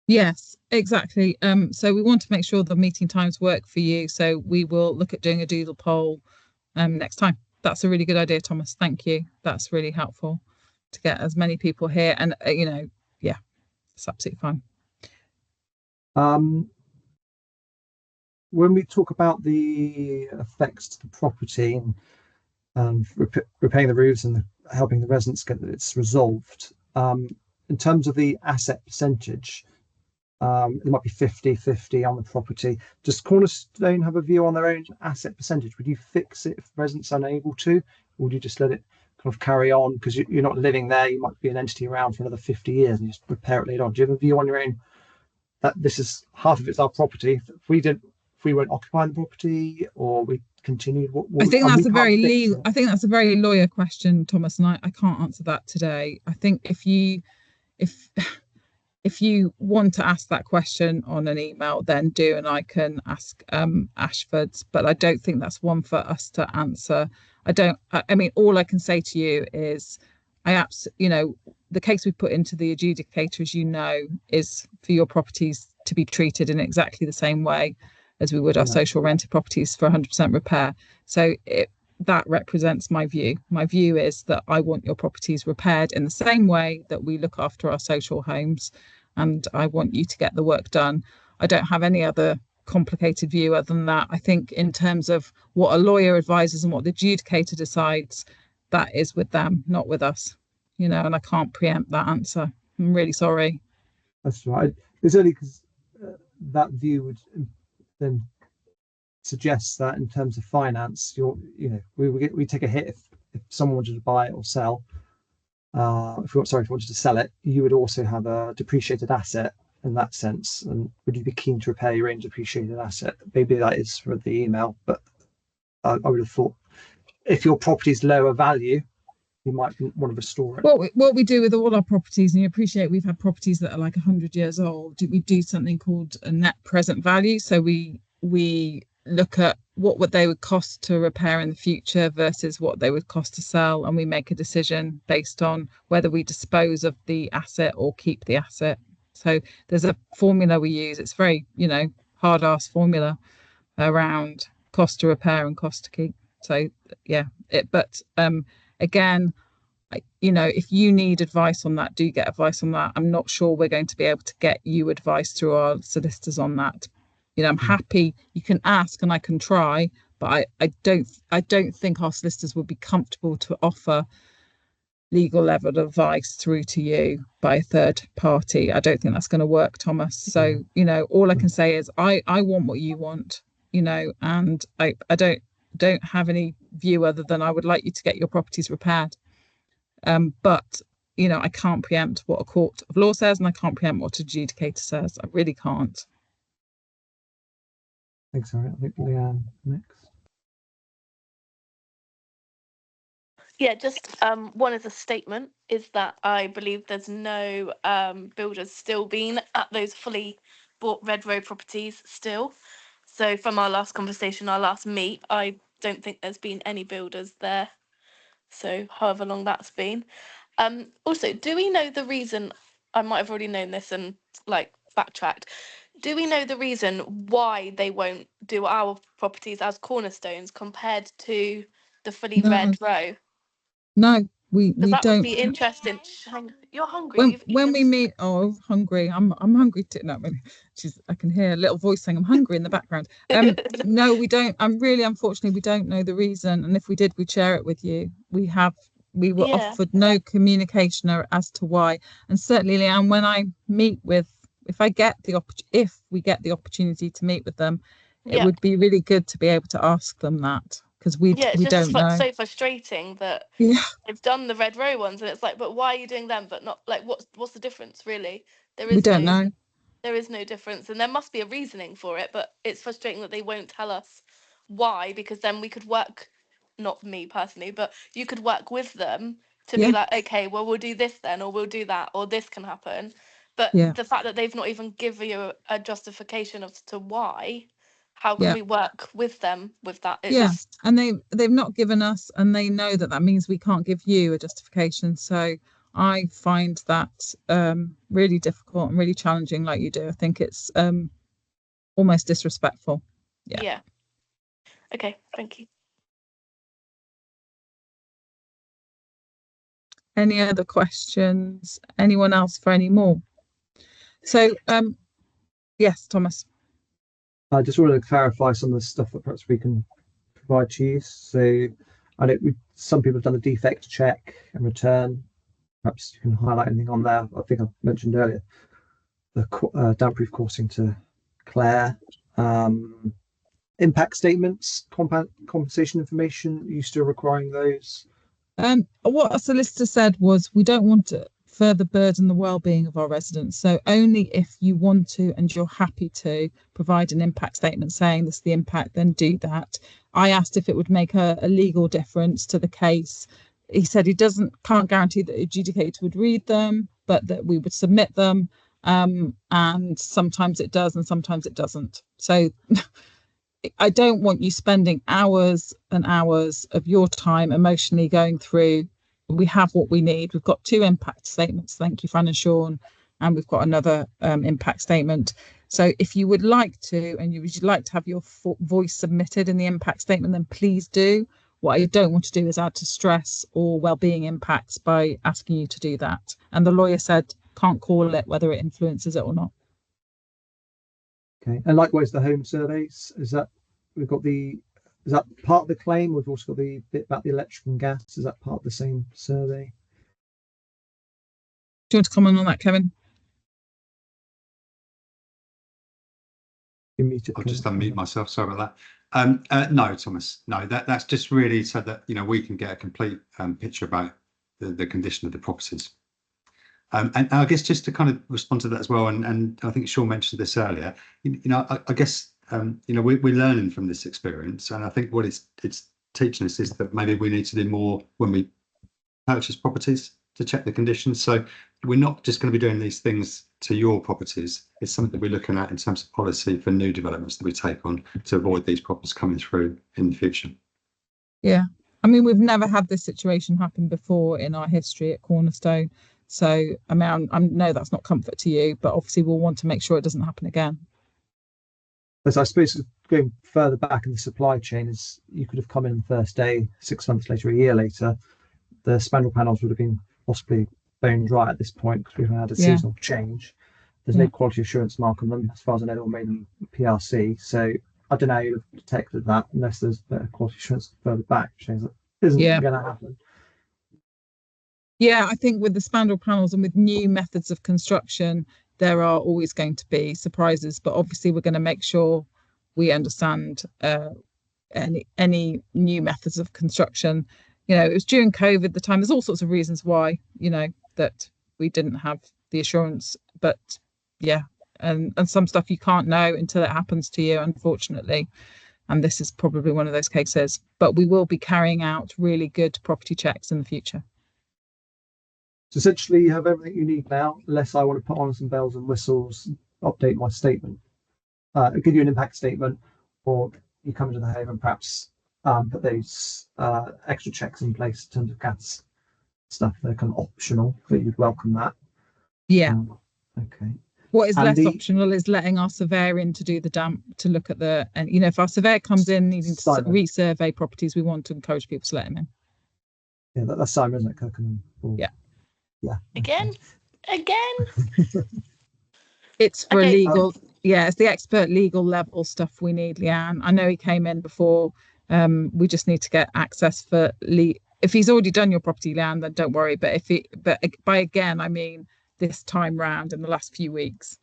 Yes, exactly. So we want to make sure the meeting times work for you. So we will look at doing a Doodle Poll next time. That's a really good idea, Thomas. Thank you. That's really helpful to get as many people here. And, you know, yeah, it's absolutely fine. When we talk about the effects to the property and repairing the roofs and helping the residents get this resolved, in terms of the asset percentage, it might be 50-50 on the property. Does Cornerstone have a view on their own asset percentage? Would you fix it if residents are unable to, or would you just let it kind of carry on because you're not living there? You might be an entity around for another 50 years and you just repair it later on. Do you have a view on your own that this is half of it's our property? If we weren't occupying the property, or we continued, I think that's a very lawyer question, Thomas, and I can't answer that today. I think if you want to ask that question on an email, then do, and I can ask Ashford's, but I don't think that's one for us to answer. I mean, all I can say to you is the case we put into the adjudicator, as you know, is for your properties to be treated in exactly the same way as we would our social rented properties for 100% repair. So that represents my view. My view is that I want your properties repaired in the same way that we look after our social homes, and I want you to get the work done. I don't have any other complicated view other than that. I think in terms of what a lawyer advises and what the adjudicator decides, that is with them, not with us, and I can't preempt that answer. I'm really sorry. That's right. It's only because that view would then suggests that in terms of finance, we take a hit if someone wanted to buy it or sell. If you wanted to sell it, you would also have a depreciated asset in that sense. And would you be keen to repair your own depreciated asset? Maybe that is for the email, but I would have thought if your property is lower value, you might want to restore it. What we do with all our properties, and you appreciate we've had properties that are like 100 years old, we do something called a net present value. So we look at what they would cost to repair in the future versus what they would cost to sell, and we make a decision based on whether we dispose of the asset or keep the asset. So there's a formula we use. It's very hard ass formula around cost to repair and cost to keep. So yeah, again, if you need advice on that, do get advice on that. I'm not sure we're going to be able to get you advice through our solicitors on that. I'm happy you can ask and I can try, but I don't think our solicitors would be comfortable to offer legal level advice through to you by a third party. I don't think that's going to work, Thomas. So all I can say is I want what you want, and I don't have any view other than I would like you to get your properties repaired. But I can't preempt what a court of law says, and I can't preempt what an adjudicator says. I really can't. Thanks, Harriet. I think Leanne next. Yeah, just one as a statement is that I believe there's no builders still been at those fully bought Red Row properties still. So from our last conversation, our last meet, I don't think there's been any builders there. So however long that's been. Also, do we know the reason? I might have already known this and backtracked. Do we know the reason why they won't do our properties as cornerstones compared to the fully Red Row? No, we that don't. Would be interesting. You're hungry. When we meet, hungry. I'm hungry too. No, I can hear a little voice saying I'm hungry in the background. No, we don't. Unfortunately, we don't know the reason. And if we did, we'd share it with you. We have We were Yeah. offered no communication as to why. And certainly, Leanne, when I meet with, if we get the opportunity to meet with them, it Yeah. would be really good to be able to ask them that, because we Yeah, it's we just don't know. so frustrating that Yeah, they've done the Red Row ones, and it's like, but why are you doing them? But not like, what's the difference really? There we is don't no know. there is no difference, and there must be a reasoning for it. But it's frustrating that they won't tell us why, because then we could work, not me personally, but you could work with them to Yeah. be like, okay, well, we'll do this then, or we'll do that, or this can happen. But Yeah. the fact that they've not even given you a justification as to why, how can Yeah. we work with them with that? It Yeah, just and they've not given us, and they know that means we can't give you a justification. So I find that really difficult and really challenging, like you do. I think it's almost disrespectful. Yeah. yeah. Okay, thank you. Any other questions? Anyone else for any more? So yes, Thomas. I just wanted to clarify some of the stuff that perhaps we can provide to you. So I know some people have done a defect check and return. Perhaps you can highlight anything on there. I think I mentioned earlier the damp-proof coursing to Claire. Impact statements, compensation information. Are you still requiring those? What a solicitor said was, we don't want to further burden the well-being of our residents. So only if you want to and you're happy to provide an impact statement saying this is the impact, then do that. I asked if it would make a legal difference to the case. He said he can't guarantee that the adjudicator would read them, but that we would submit them. And sometimes it does and sometimes it doesn't. So I don't want you spending hours and hours of your time emotionally going through. We have what we need. We've got 2 impact statements. Thank you, Fran and Sean. And we've got another impact statement. So if you would like to, and you would like to have your voice submitted in the impact statement, then please do. What I don't want to do is add to stress or well-being impacts by asking you to do that. And the lawyer said, can't call it whether it influences it or not. Okay, and likewise the home surveys, is that part of the claim? We've also got the bit about the electric and gas. Is that part of the same survey? Do you want to comment on that, Kevin? I'll just unmute myself. Sorry about that. No, Thomas. No, that's just really so that we can get a complete picture about the condition of the properties. And I guess just to kind of respond to that as well, and I think Sean mentioned this earlier. I guess we're learning from this experience, and I think what it's teaching us is that maybe we need to do more when we purchase properties to check the conditions. So we're not just going to be doing these things to your properties. It's something that we're looking at in terms of policy for new developments that we take on to avoid these problems coming through in the future. Yeah, I mean, we've never had this situation happen before in our history at Cornerstone. So I mean, I know that's not comfort to you, but obviously we'll want to make sure it doesn't happen again. As I suppose going further back in the supply chain, is you could have come in the first day, 6 months later, a year later, the spandrel panels would have been possibly bone dry at this point because we've had a seasonal change. There's no quality assurance mark on them, as far as I know, they're all made in PRC. So I don't know how you'd have detected that unless there's better quality assurance further back, which isn't going to happen. Yeah, I think with the spandrel panels and with new methods of construction, there are always going to be surprises, but obviously we're going to make sure we understand any new methods of construction. It was during COVID, the time, there's all sorts of reasons why, that we didn't have the assurance, but yeah, and some stuff you can't know until it happens to you, unfortunately. And this is probably one of those cases, but we will be carrying out really good property checks in the future. So essentially you have everything you need now, unless I want to put on some bells and whistles, update my statement. I'll give you an impact statement, or you come into the home and perhaps put those extra checks in place in terms of gas stuff. They're kind of optional, but you'd welcome that. Yeah. Okay. What is less optional is letting our surveyor in to do the damp, to look at and if our surveyor comes in needing to resurvey properties, we want to encourage people to let him in. Yeah, that's Simon, isn't it? Kirkham. Yeah. Yeah. Again. It's for legal. Yeah, it's the expert legal level stuff we need, Leanne. I know he came in before. We just need to get access for if he's already done your property, Leanne, then don't worry. But by again, I mean this time round in the last few weeks.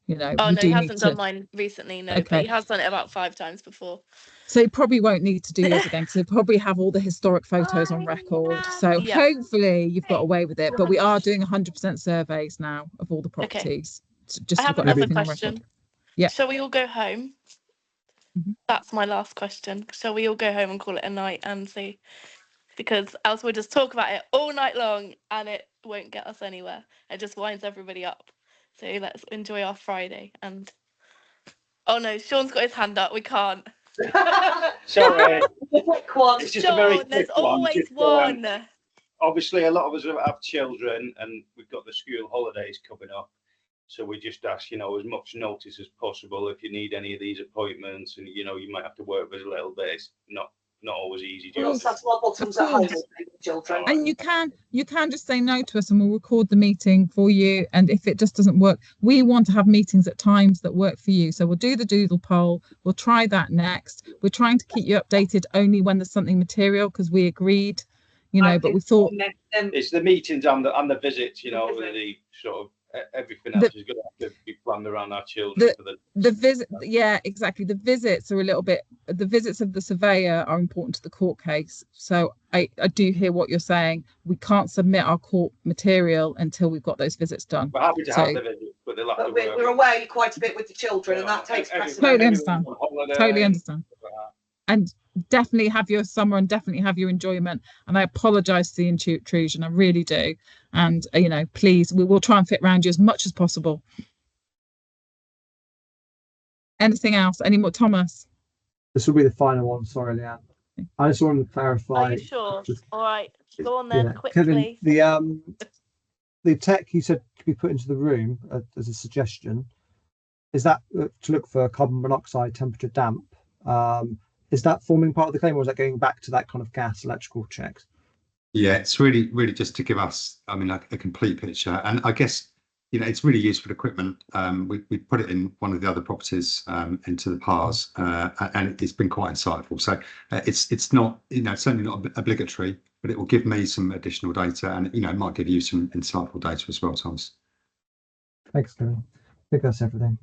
You know, Oh you no, do he need hasn't to. done mine recently, no, but Okay. he has done it about 5 times before. So you probably won't need to do yours again because he'll probably have all the historic photos on record. So Yeah. hopefully you've got away with it. But we are doing 100% surveys now of all the properties. So just I so have we've got another everything on question. record. Yeah. Shall we all go home? Mhm. That's my last question. Shall we all go home and call it a night and see? Because else we'll just talk about it all night long and it won't get us anywhere. It just winds everybody up. So let's enjoy our Friday. And oh no, Sean's got his hand up. We can't. Sorry, Quick one. it's just a very Sean, there's quick one. always Just, one. Obviously, a lot of us have children, and we've got the school holidays coming up. So we just ask, you know, as much notice as possible if you need any of these appointments, and you know, you might have to work with us a little bit. It's not always easy. We Job. also have small bottoms at home with children. And you can just say no to us and we'll record the meeting for you. And if it just doesn't work, we want to have meetings at times that work for you. So we'll do the doodle poll. We'll try that next. We're trying to keep you updated only when there's something material because we agreed, you know, but we thought It's the meetings and the visits, you know, the sort of everything else is going to have to be planned around our children. The visit, yeah, exactly. The visits are the visits of the surveyor are important to the court case. So I do hear what you're saying. We can't submit our court material until we've got those visits done. We're happy to have the visits, but they'll have to work. We're away quite a bit with the children, and that takes precedence. Totally understand. Totally understand. And definitely have your summer and definitely have your enjoyment. And I apologise for the intrusion. I really do. And, you know, please, we will try and fit around you as much as possible. Anything else? Any more, Thomas? This will be the final one. Sorry, Leanne. I just wanted to clarify. Are you sure? All right, go on Yeah, then, quickly. Kevin, the tech you said could be put into the room as a suggestion. Is that to look for carbon monoxide, temperature, damp? Is that forming part of the claim, or is that going back to that kind of gas electrical checks? Yeah, it's really just to give us, I mean, a complete picture. And I guess, you know, it's really useful equipment. We put it in one of the other properties into the PARS, and it's been quite insightful. So it's not, you know, certainly not obligatory, but it will give me some additional data, and you know, it might give you some insightful data as well, Thomas. Thanks, Kevin. I think that's everything.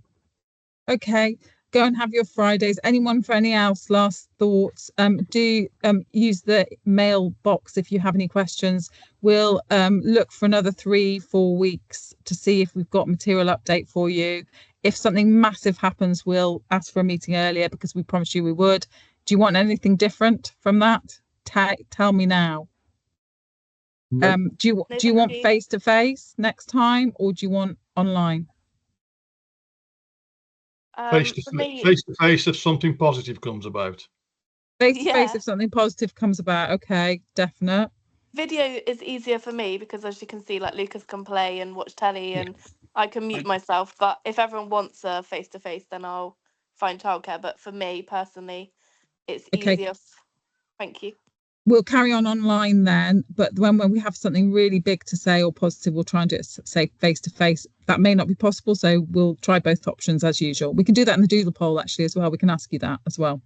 Okay. Go and have your Fridays. Anyone for any else last thoughts? Do use the mail box if you have any questions. We'll look for another 3-4 weeks to see if we've got material update for you. If something massive happens, we'll ask for a meeting earlier because we promised you we would. Do you want anything different from that? Tell me now. Do you want face to face next time, or do you want online? Face to face if something positive comes about. Face to face if something positive comes about. Okay, definite. Video is easier for me because, as you can see, like Lucas can play and watch telly, and I can mute myself. But if everyone wants a face to face, then I'll find childcare. But for me personally, it's easier. Thank you. We'll carry on online then, but when we have something really big to say or positive, we'll try and do it, say, face to face. That may not be possible, so we'll try both options as usual. We can do that in the doodle poll actually as well. We can ask you that as well.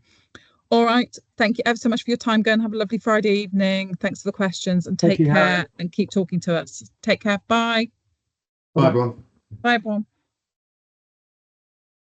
All right. Thank you ever so much for your time. Go and have a lovely Friday evening. Thanks for the questions, and take care and keep talking to us. Take care. Bye. Bye, everyone. Bye, everyone.